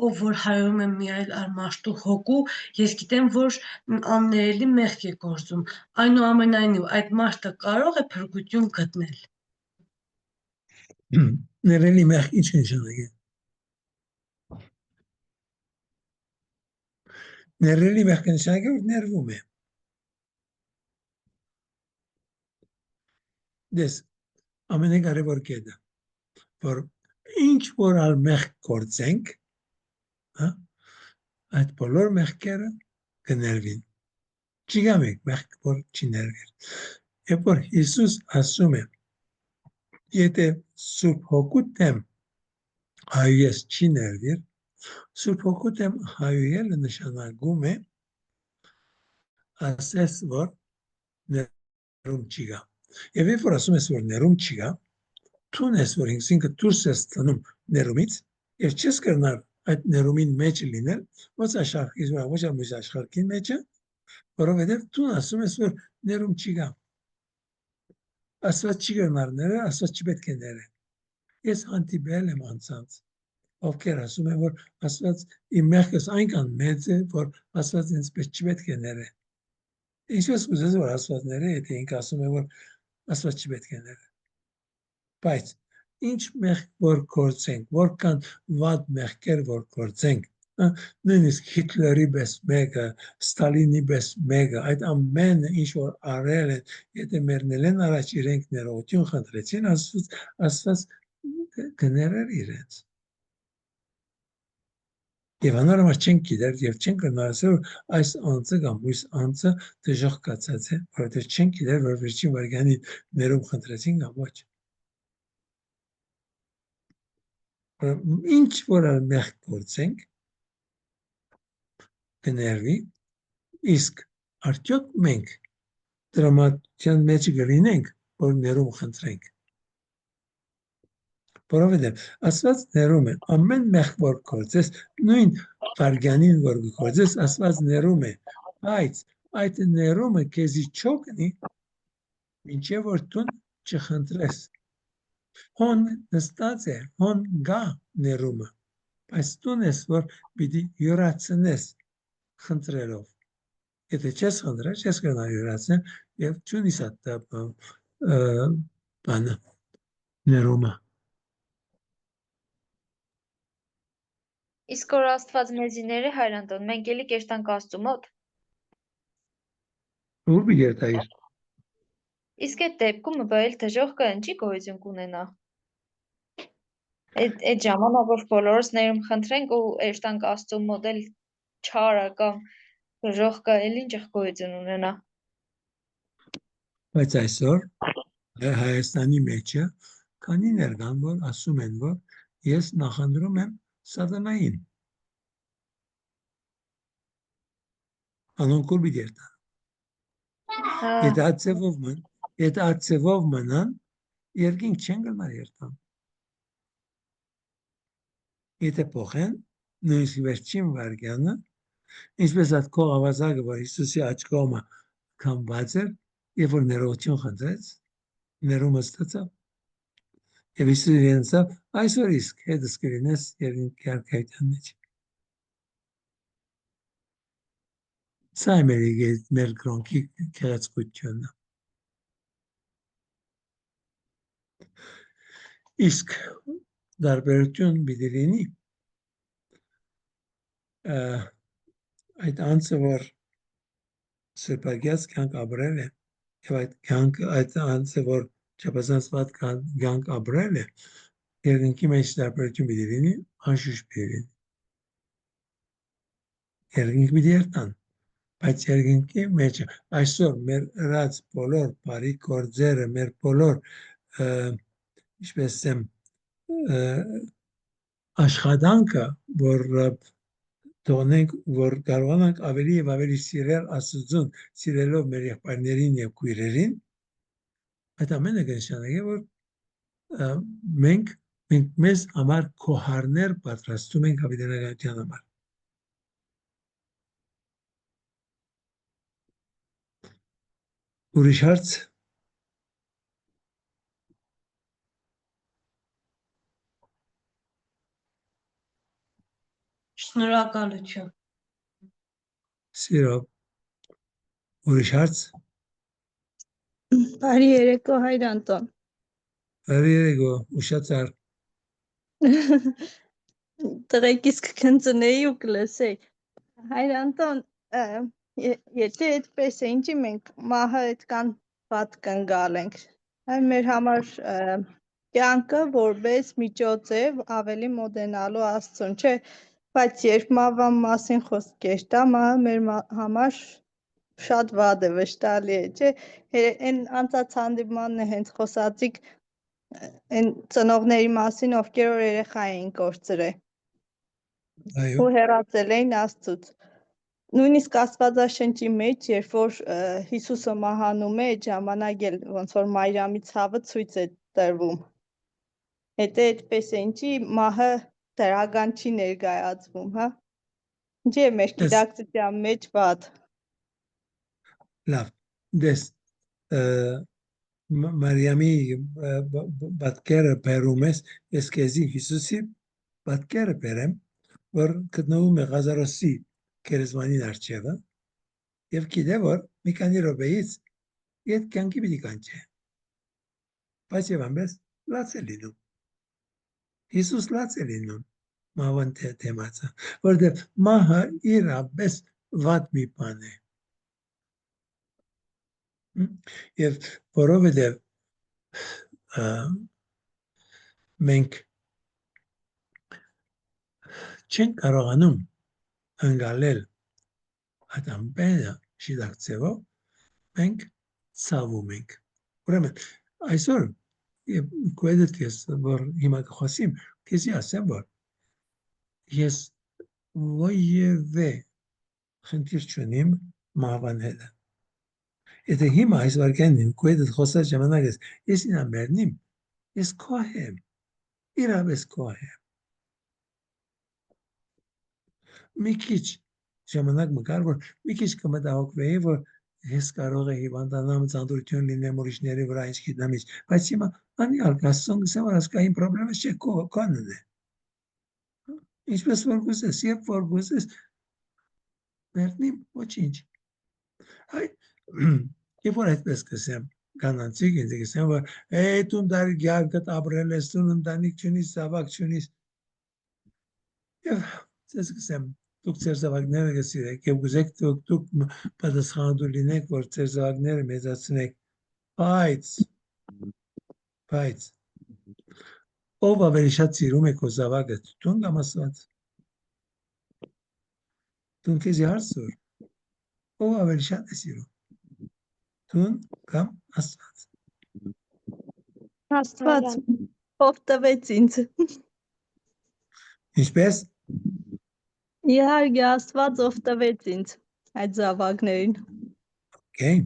ով որ հայրում է միայլ արմաշտու հոգու, ես գիտեմ, որ աններելի մեղք է գործում, այնուամենայնիվ այդ մարդը կարող է փրկություն գտնել։ Ներելի մեղք ինչ նշանակ է։ Ներելի մեղքը նշանակ է, որ ներվում է։ Դες ամենակարևոր կետը, որ ինչ որ ալ մեղք գործենք, հա, այդ բոլոր մեղքերը կներվին։ Չգամ եք մեղք որ չի ներվիր։ Երբ որ Հիսուս ասում է, եթե Սուրբ Հոգու դեմ հայուես չի ներվիր, Սուրբ Հոգու դեմ հայուելը նշանակում է ասես որ ներում չի գա։ Եվ երբ որ ասում ես որ ներում չի գա, թուն ես որ ինքը դուրս ես տնում ներումից եւ չես կրնար այդ ներումին մեջ լինել, ոչ աշխարհից վրա, ոչ ամիս աշխարհի մեջը, որովհետեւ դու ասում ես որ ներում չի գա։ Աստված չի կրնար ները, Աստված չի պետք է ները։ Ես հանդիպել եմ անցած, ովքեր ասում են որ Աստված իմ մեղքս այնքան մեծ է, որ Աստված ինձ չի պետք է ները։ Ինչպես ուզես որ Աստված ները, եթե ինքը ասում է որ Աստված չի պետք է ները։ Բայց ինչ մեղք որ գործենք, որքան վատ մեղքեր որ գործենք, նույնիսկ Հիտլերի պես մեկը, Ստալինի պես մեկը, այդ ամենը ինչ որ արել են, եթե մեռնել են առաջ իրենք ներողություն խնդրեցին, Աստված կներեր իրենց։ Եվ անորոշ չեն գիտեր եւ չեն կնարսել այս անձը կամ այս անձը դժոխք կացած է, որովհետեւ չեն գիտեր որ վերջին վարքանի ներում խնդրեցին կամ ոչ։ Ինչ որ մեղք գործենք կներվի, իսկ արդյոք մենք դրամատության մեջ կլինենք, որ ներում խնդրենք։ Որովհետև Աստված ներում է ամեն մեղք որ գործես, նույն վարքյանին որ գործես, Աստված ներում է, բայց այդ ներումը քեզի չօգնի, մինչև որ դու չխնդրես։ Հոն նստած է, հոն գա ներումը, բայց դու ես որ պիտի յուրացնես խնդրելով։ Եթե չես խնդրել, չես կարող յուրացնել եւ չունիս այդ բանը ներումը։ Իսկ որ Աստված մեզիները Հայրանդոն, մենք էլի կեշտանք Աստծու մոտ։ Ուր բիգերտայր։ Իսկ այդ դեպքում բայել դժոխքը ինչի գոյություն կունենա։ Այդ ժամանակ որ բոլորս ներում խնդրենք ու էշտանք Աստծու մոտ էլ չարը կամ դժոխքը էլ ինչ գոյություն ունենա։ Բայց այսօր Հայաստանի մեջը քանի կան որ ասում են որ ես նախընտրում եմ սատանային։ Անոնք ուր բիգերտա։ Եթե ացևով մնան, երկինք չեն գնա երթան։ Եթե փոխեն, նույնիսկ վերջին վարքյանը, ինչպես այդ քո ավազակը, որ Հիսուսի աջ կողմը քամված էր, երբ որ ներողություն խնդրեց, ներումը ստացավ։ Եվ Հիսուսը իրենցավ, այսօր իսկ հետս կլինես երկինքի արքայության մեջ։ Սա է մեր կրոնքի գեղեցկությունը։ Իսկ դարբերություն պիտի լինի այդ անձը որ սրբագյաց կյանք ապրել է եւ այդ անձը որ չափազանցված կյանք ապրել է երկնքի մեջ դարբերություն պիտի լինի անշուշտ պիտի լինի երկինք պիտի երթան բայց երկինքի մեջ այսօր մեր ըրած բոլոր բարի գործերը մեր բոլոր ինչպես եմ աշխատանքը որ թողնենք որ կարողանանք ավելի եւ ավելի սիրել Աստծուն, սիրելով մեր եղբայրներին եւ քույրերին, այդ ամենը կնշանակի որ մենք մեզ համար քոհարներ պատրաստում ենք հավիտենականության համար։ Ուրիշ հարց։ Շնորհակալություն։ Սիրով, ուրիշ հարց, Բարի երեկո Հայր Անտոն։ բարի երեկո, ուշացար, Տղեկից կքնծնեի ու կլսեի։ Հայր Անտոն, եթե այդպես է, ինչի մենք մահը այդքան վատ կընկալ ենք։ Այ մեր համար կյանքը որպես միջոց է ավելի մոտենալու Աստծուն, չէ, բայց երբ մահվան մասին խոսք էր տա, մահը մեր համար շատ վատ է, վշտալի է, չէ, այն անցած հանդիպմանն է հենց խոսածիկ այն ծնողների մասին, ովքեր որ երեխա էին կորցրել այո, ու հեռացել էին Աստծուց։ Նույնիսկ Աստվածաշնչի մեջ, երբ որ Հիսուսը մահանում է, այդ ժամանակ էլ ոնց որ Մարիամի ցավը ցույց է տրվում։ Եթե այդպես է, ինչի մահը դրական չի ներկայացվում, հա։ Ինչի է մեր գիտակցության մեջ վատ։ լավ, դες, Մարիամի պատկերը բերում ես, ես քեզի Հիսուսի պատկերը բերեմ, որ գտնվում է Ղազարոսի քերեզմանին առջևը, եւ գիտե որ մի քանի րոպեից իդ կյանքի պիտի կանչե։ Բայց եւ ամենից լաց է լինում։ Հիսուս լաց է լինում մահվան թեմացը, որտեղ մահը իրապես վատ մի բան է։ Եվ որովհետև մենք չենք կարողանում ընկալել այդ ամբողջ շիդակցեվով, մենք ցավում ենք։ Ուրեմն այսօր եւ կոեդետ ես որ հիմա կխոսեմ, քեզի ասեմ որ ես ոյևէ խնդիր չունիմ մահվան հետ։ Եթե հիմա այս վարքյանին կոեդետ խոսած ժամանակ ես ինա մեռնիմ, ես քոհ եմ, իրապես քոհ եմ։ Մի քիչ ժամանակ մկար, որ մի քիչ կմտահոգվեի, որ ես կարող է հիվանդանամ, ծանրություն լինեմ ուրիշների վրա, ինչ գիտեմ ինչ, բայց հիմա անյալ կասում գսեմ, որ ասկային պրոբլեմը չէ, կոնն է։ Ինչպես որ գուզես, երբ որ գուզես, մեռնիմ, ոչինչ։ Հայ, երբ որ այդպես կսեմ, կանանցիկ ինձ կսեմ, որ դու դարի գյարգդ ապրել ես, դու ընտանիք չունիս, զավակ չունիս։ Եվ ես կսեմ, դուք ձեր զավակները կսիրեք եւ գուզեք դուք պատասխանատու լինեք, որ ձեր զավակները մեծացնեք, բայց ով ավելի շատ սիրում է քո զավակը, դու կամ Աստված։ Դու քեզ հարցր, ով ավելի շատ է սիրում, դու կամ Աստված։ Աստված ով տվեց ինձ։ Ինչպես Իհարկե Աստված ով տվեց ինձ այդ զավակներին։ Okay.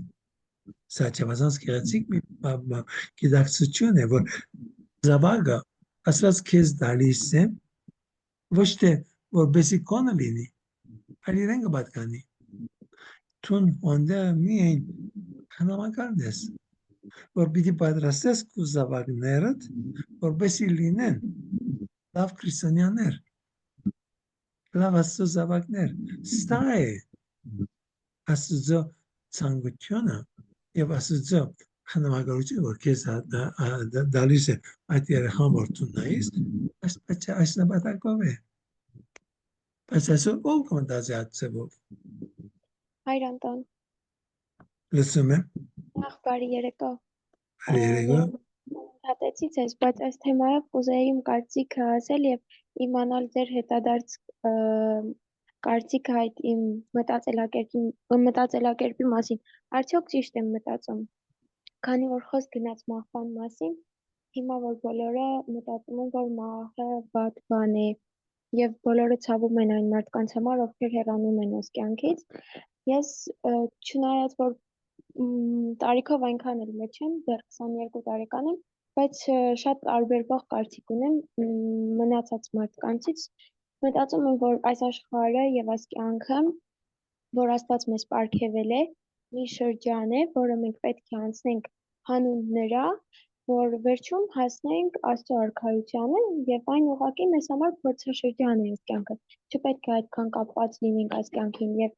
Սա չափազանց գեղեցիկ մի գիտակցություն է, որ զավակը Աստված քեզ տալիս է, ոչ թե որբեսի կոնը լինի, այլ իրեն կպատկանի։ Տուն ոնդը միայն հնամակալն ես, որ պիտի պատրաստես քո զավակներդ, որբեսի լինեն լավ քրիստոնյաներ, լավ Աստծո զավակներ։ Սա է Աստծո ցանկությունը եւ Աստծո հնամակալությունը, որ քեզ դալիս է այդ երեխան որ դու նայես, այս նպատակով է։ Բայց այսօր ով կմտածի այդ ձևով։ Հայր Անտոն, Լսում եմ, բարի երեկո։ բարի երեկո։ Հատեցի ձեզ, բայց այս թեմայով կուզեի իմ կարծիքը ասել եւ իմանալ ձեր հետադարձ կարծիքը այդ իմ մտածելակերպի մասին։ Արդյոք ճիշտ եմ մտածում։ Քանի որ խոսք գնաց մահվան մասին, հիմա որ բոլորը մտածում են, որ մահը վատ բան է եւ բոլորը ցավում են այն մարդկանց համար, ովքեր հեռանում են այս կյանքից, ես չնայած որ տարիքով այնքան էլ մեծ չեմ, դեռ 22 տարեկան եմ, բայց շատ տարբերվող կարծիք ունեմ մնացած մարդկանցից, մտածում եմ, որ այս աշխարհը եւ այս կյանքը, որ Աստված մեզ պարգևել է, մի շրջան է, որը մենք պետք է անցնենք հանուն նրա որ վերջում հասնենք Աստծո արքայությանը եւ այն ուղղակի մեզ համար փորձաշրջան է այս կյանքը։ Չպետք է այդքան կապված լինենք այս կյանքին եւ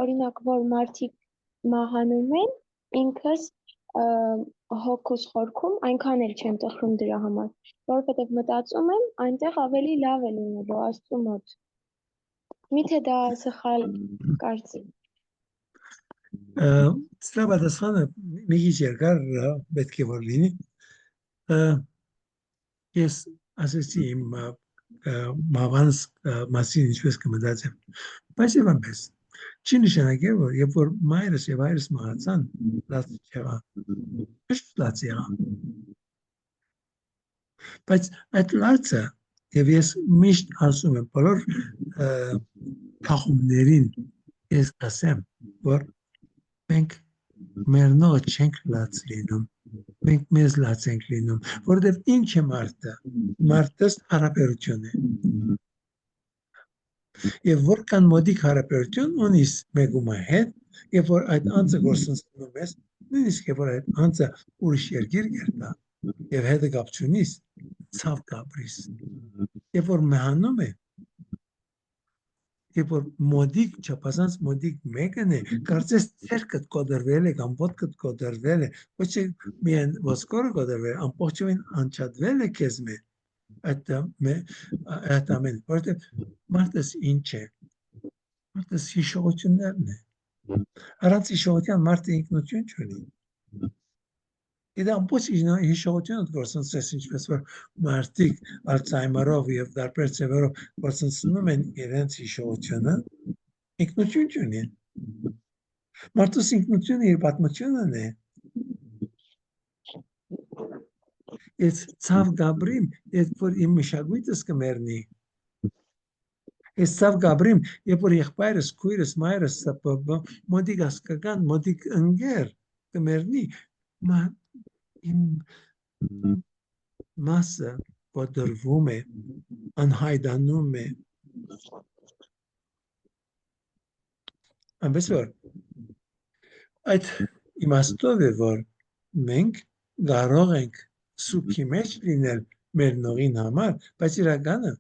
օրինակ որ մարդիկ մահանում են, ինքս հոգուս խորքում այնքան էլ չեմ տխրում դրա համար, որովհետեւ մտածում եմ այնտեղ ավելի լավ է լինելու Աստծո մոտ։ Միթե դա սխալ կարծիք։ Սրա պատասխանը մի քիչ երկար պետք է որ լինի։ Ես ասեցի իմ մահվանս մասին ինչպես կմտածեմ, բայց եւ այնպես չի նշանակել որ երբ որ մայրս եւ հայրս մահացան, լաց եղա, ճիշտ լաց եղա, բայց այդ լացը եւ ես միշտ ասում եմ բոլոր թախումներին ես ասեմ որ մենք մեր նոր չենք լաց լինում, մենք մեզ լաց ենք լինում, որովհետև ինչ է մարդը, մարդս հարաբերություն է, եւ որքան մոդիկ հարաբերություն ունիս մեկումա հետ, երբ որ այդ անձը գործընծնում ես, նույնիսկ երբ որ այդ անձը ուրիշ երկիր գերտա, եւ հետը կապ չունիս, ցավ կապրիս, երբ որ մահանում է, երբ որ մոդիկ չափազանց մոդիկ մեկն է, կարծես ցերկդ կոդրվել է կամ ոտքդ կոդրվել է, ոչ թե միայն ոսկորը կոդրվել, ամբողջովին անջատվել է քեզ մեջ, այդ ամեն, որովհետև մարդս ինչ է, մարդս հիշողություններն է, առանց հիշողության մարդը ինքնություն չունի, Դա ամբողջ հիշողությունը գործընծես ինչպես որ մարդիկ Ալցհեյմերով եւ տարբեր ձևերով գործընծնում են իրենց հիշողությունը, ինքնություն չունի։ Մարդուս ինքնությունը իր պատմությունն է։ Ես ցավ գաբրիմ, երբ որ իմ մշակույթս կմեռնի։ Ես ցավ գաբրիմ, երբ որ եղբայրս, քույրս, մայրս, մոդիկ ասկական, մոդիկ ընկեր կմեռնի, իմ մասը կոդրվում է, անհայտանում է, այնպես որ այդ իմաստով է, որ մենք կարող ենք սուքի մեջ լինել մեր նողին համար, բայց իրականը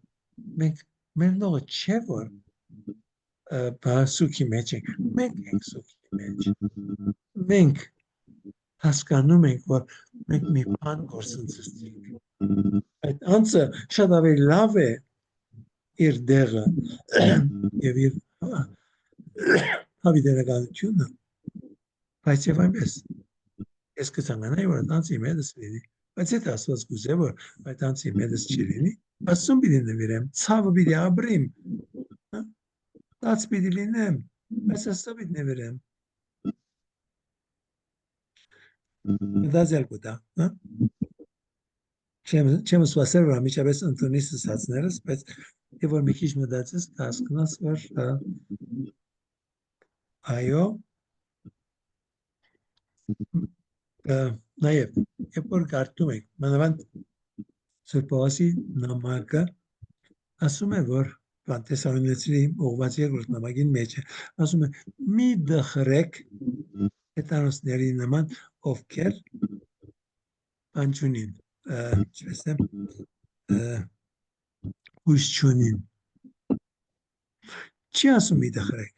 մենք մեր նողը չէ, որ սուքի մեջ ենք, մենք ենք սուքի մեջ, մենք հասկանում ենք, որ մենք մի բան գործընծեցինք, այդ անձը շատ ավելի լավ է իր դեղը եւ իր հավիտենականությունը, բայց եւ այնպես ես կցանկանայի, որ այդ անձը իմ հետս լինի, բայց եթե Աստված կուզե, որ այդ անձը իմ հետս չի լինի, Աստծուն պիտի նվիրեմ, ցավը պիտի ապրիմ, լաց պիտի լինեմ, բայց Աստծո պիտի նվիրեմ, մտածել կուտա, չեմ սպասել, որ ամիջապես ընդունի սսածներս, բայց եւ որ մի քիչ մտածես, կհասկանաս, որ այո, նաեւ երբ որ կարդում ենք, մանավանդ Սուրբ Պողոսի նամակը ասում է, որ Թեսաղոնացիների ուղղված երկրորդ նամակին մեջ է, ասում է մի դխրեք հեթանոսների նման, ովքեր բան չունին, ինչպես է, հույս չունին, չի ասում մի դխրեք,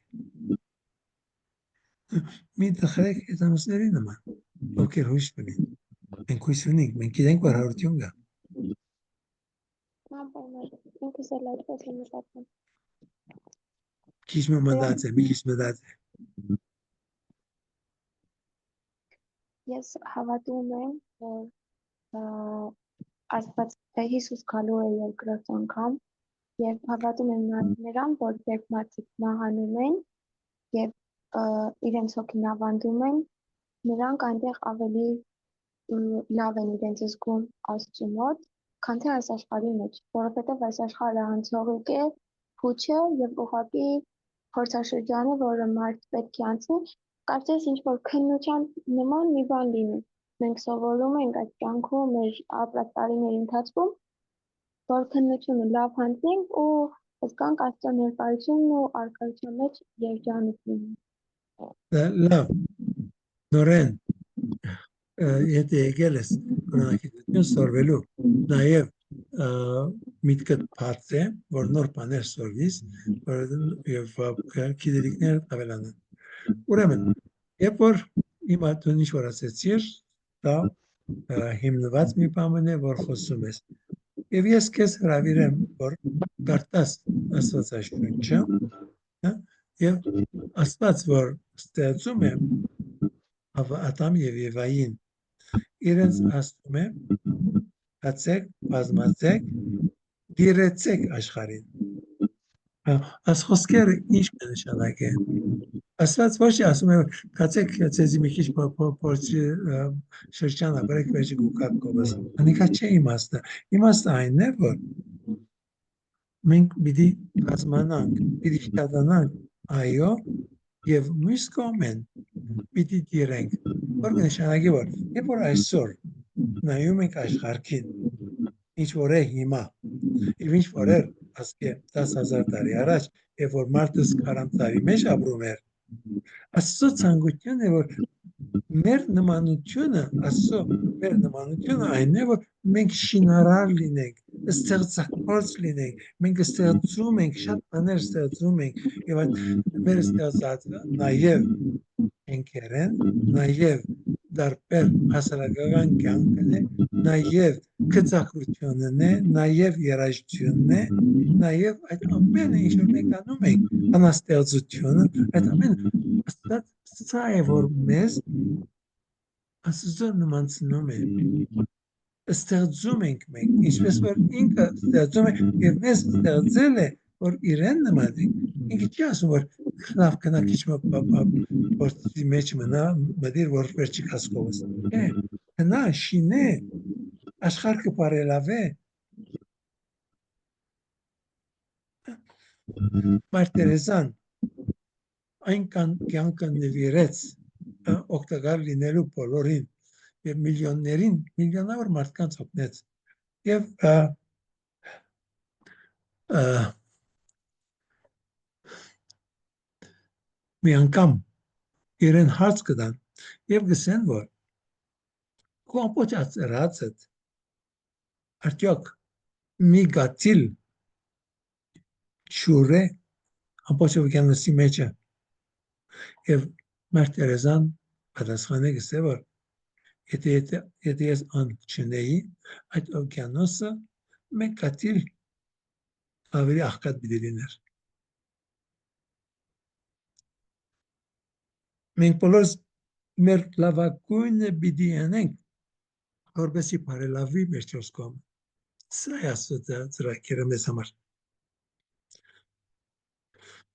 մի դխրեք հեթանոսների նման, ովքեր հույս չունին, մենք հույս ունենք, մենք գիտենք, որ հարություն կա, ինքս էլ այդպես եմ մտածում։ քիչ մտածել, մի քիչ մտածել, Ես հավատում եմ, որ Աստված Հիսուս գալու է երկրորդ անգամ եւ հավատում եմ նրան, որ երբ մարդիկ մահանում են եւ իրենց հոգին ավանդում են, նրանք այնտեղ ավելի լավ են իրենց զգում Աստծու մոտ, քան թե այս աշխարհի մեջ, որովհետեւ այս աշխարհը անցողիկ է, փուչ է եւ ուղղակի փորձաշրջանը, որը մարդ պետք է անցնի, կարծես ինչ որ քննության նման մի բան լինի։ Մենք սովորում ենք այդ կյանքում մեր ապրած տարիների ընթացքում, որ քննությունը լավ հանձնենք ու հասկանք Աստծո ներկայությունն ու արքայության մեջ երջանիկ լինենք։ լավ, նորեն, եթե եկել ես կրոնակիցություն սորվելու, նաև միտքդ բաց է, որ նոր բաներ սորվիս, եւ գիտելիքներ ավելանան։ Ուրեմն, երբ որ հիմա դու ինչ որ ասեցիր, դա հիմնված մի բան է, որ խոսում ես։ Եվ ես քեզ հրավիրեմ, որ կարդաս Աստվածաշունչը, եւ Աստված, որ ստեղծում է Ադամ եւ Եվային, իրենց ասում է, հացեք, բազմացեք, դիրեցեք աշխարհին։ Այս խոսքերը ինչ կնշանակեն։ Աստված ոչ թե ասում է, կացեք ցեզի մի քիչ փորձի շրջան ապրեք, վեճ գուկակ կոբս։ Անիկա չէ իմաստը։ Իմաստը այն է, որ մենք պիտի բազմանանք, պիտի շտադանանք, այո, եւ մյուս կողմեն պիտի դիրենք, որ կնշանակի, որ երբ որ այսօր նայում ենք աշխարհին, ինչ որ է հիմա, եւ ինչ որ էր ասկե 10,000 տարի առաջ, երբ որ մարդը 40 տարի մեջ ապրում էր, Աստծո ցանկությունն է, որ մեր նմանությունը, Աստծո մեր նմանությունը այն է, որ մենք շինարար լինենք, ստեղծագործ լինենք, մենք ստեղծում ենք, շատ բաներ ստեղծում ենք, եւ այդ մեր ստեղծածը նաեւ ընկերեն, նաեւ դարբեր հասարակական կյանքն է, նաեւ գծակրությունն է, նաեւ երաժշտությունն է, նաեւ այդ ամենը ինչ որ մենք անում ենք, անաստեղծությունը, այդ ամենը Աստված սա է, որ մեզ Աստծո նմանցնում է, ստեղծում ենք մենք, ինչպես որ ինքը ստեղծում է եւ մեզ ստեղծել է, որ իրեն նմանենք, ինքը չի ասում, որ լավ կնա քիչ փորձի մեջ մնա, մտիր որ վերջի կասկովս, կնա շինե, աշխարհը բարելավե, Մայր Տերեզան այնքան կյանքը նվիրեց օգտակար լինելու բոլորին եւ միլիոններին, միլիոնավոր մարդկանց օգնեց եւ մի անգամ իրեն հարց կտան եւ գսեն, որ քո ամբողջ ծրածդ արդյոք մի գաթիլ շուրե ամբողջ օվկիանոսի մեջը եւ Մայր Տերեզան պատասխանը գսե, որ եթե ես անչնեի, այդ օվկիանոսը մեկ գաթիլ ավելի աղքատ պիտի լիներ։ Մենք բոլորս մեր լավագույնը պիտի անենք, որպեսզի բարելավի մեր չորս կողմը։ Սա է Աստծո ծրագիրը մեզ համար։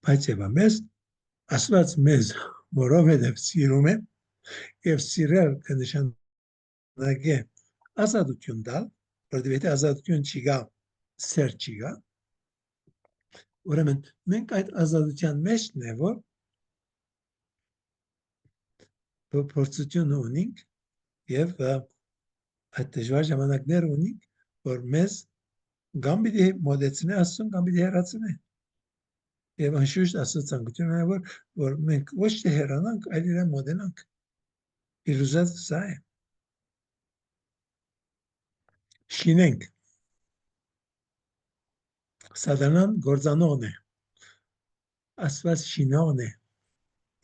Բայց եւ մեզ Աստված մեզ որովհետեւ սիրում է եւ սիրել կնշանակե ազատություն տալ, որովհետեւ եթե ազատություն չկա, սեր չկա, ուրեմն մենք այդ ազատության մեջն է, որ փորձություն ունենք եւ այդ դժվար ժամանակներ ունենք, որ մեզ կամ պիտի մոդեցնե Աստծուն, կամ պիտի հեռացնե։ Եվ անշուշտ Աստծո ցանկությունն է, որ մենք ոչ թե հեռանանք, այլ իրեն մոտենանք։ Իր ուզածը սա է։ Շինենք։ Սատանան գործանողն է։ Աստված շինողն է։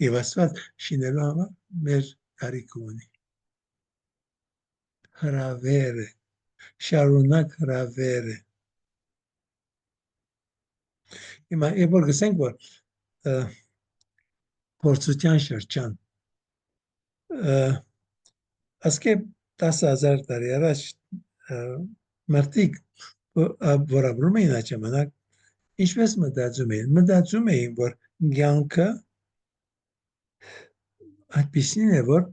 Եվ Աստված շինելու համար մեր կարիք ունի։ Հրավեր է, շարունակ հրավեր է։ Հիմա որ գսենք, որ փորձության շրջան, ասկե 10,000 տարի առաջ մարդիկ, որ ապրում էին այդ ժամանակ, ինչպես մտածում էին, որ կյանքը այդպիսին է, որ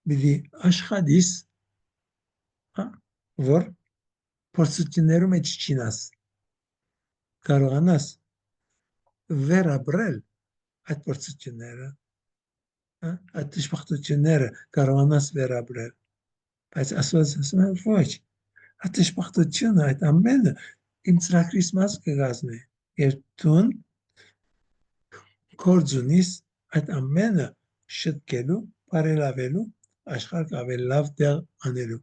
պիտի աշխատիս, որ փորձություններում մեջ չինաս, կարողանաս վերաբրել այդ փորձությունները, այդ դժբախտությունները կարողանաս վերաբրել, բայց Աստված ասում է ոչ, այդ դժբախտությունը, այդ ամենը իմ ծրագրիս մաս կգազմի, եւ դու գործ ունիս այդ ամենը շտկելու, բարելավելու, աշխարհը ավելի լավ տեղ անելու։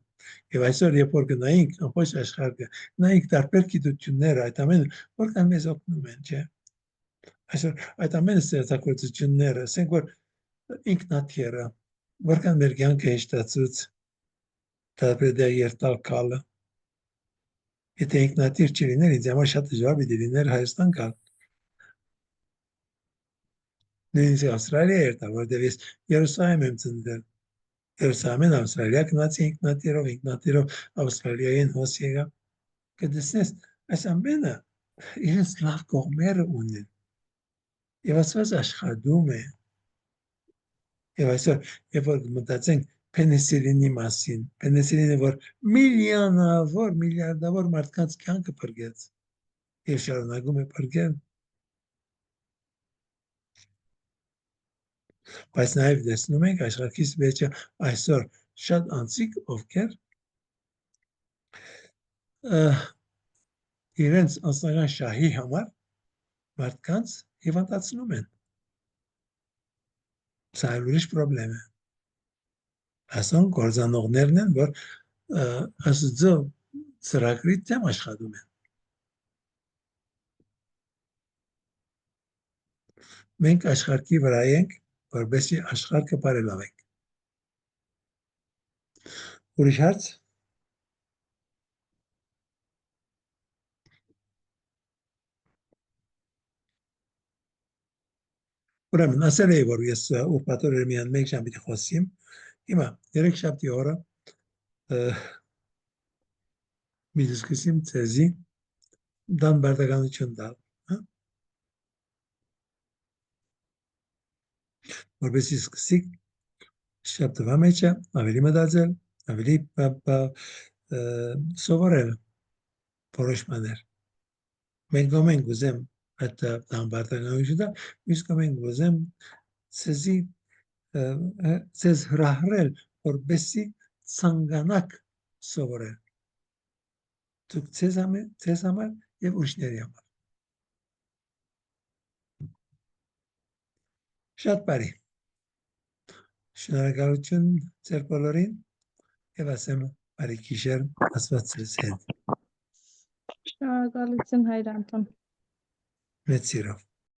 Եվ այսօր երբ որ գնայինք ամբողջ աշխարհը, նայենք տարբեր գիտությունները, այդ ամենը որքան մեզ օգնում են, չէ՞։ Այսօր այդ ամենը ստեղծագործությունները, ասենք որ ինքնաթիռը, որքան մեր կյանքը հեշտացուց, տարբեր դեր երթալ գալը։ Եթե ինքնաթիռ չլիներ, ինձ համար շատ դժվար պիտի լիներ Հայաստան գալ։ Նույնիսկ Ավստրալիա երթալ, որտեղ ես Երուսաղեմ եմ ծնվել։ Երուսաղեմեն Ավստրալիա գնացի ինքնաթիռով Ավստրալիային հոս եկա։ Կտեսնես, այս ամենը իրենց լավ կողմերը ունեն։ Եվ ասված աշխատում է։ Եվ այսօր, երբ որ մտածենք պենիսիլինի մասին, պենիսիլինը, որ միլիոնավոր, միլիարդավոր մարդկանց կյանքը փրկեց, եւ շարունակում է փրկել, բայց նաեւ տեսնում ենք աշխարհից մեջը այսօր շատ անձիկ, ովքեր իրենց անձնական շահի համար մարդկանց հիվանդացնում են։ Սա ուրիշ պրոբլեմ է։ Ասոն գործանողներն են, որ Աստծո ծրագրի դեմ աշխատում են։ Մենք աշխարհի վրա ենք, որովհետեւ աշխարհը բարելավենք։ Ուրիշ հարց։ Ուրեմն ասել էի, որ ես ուրբաթօրը միան մեկ ժամ պիտի խոսիմ։ Հիմա երեքշաբթի օրը մի դիսկուսիոն ցեզի դան բարդականություն տալ, որովհետեւ սկսիկ շաբթվա մեջը ավելի մտածել, ավելի սովորել որոշ բաներ։ Մենք գոմենք ուզեմ այդ դան բարդականությունը, իսկ մենք ուզեմ ցեզի ցեզ հրահրել, որբեսի ցանկանաք սովորել։ Դուք ցեզ համար եւ ուրիշների համար։ Շատ բարի։ Շնորհակալություն ձեր բոլորին եւ ասեմ բարի գիշեր, Աստված ձեզ հետ։ Շնորհակալություն Հայր Անտոն։ Մեծ սիրով։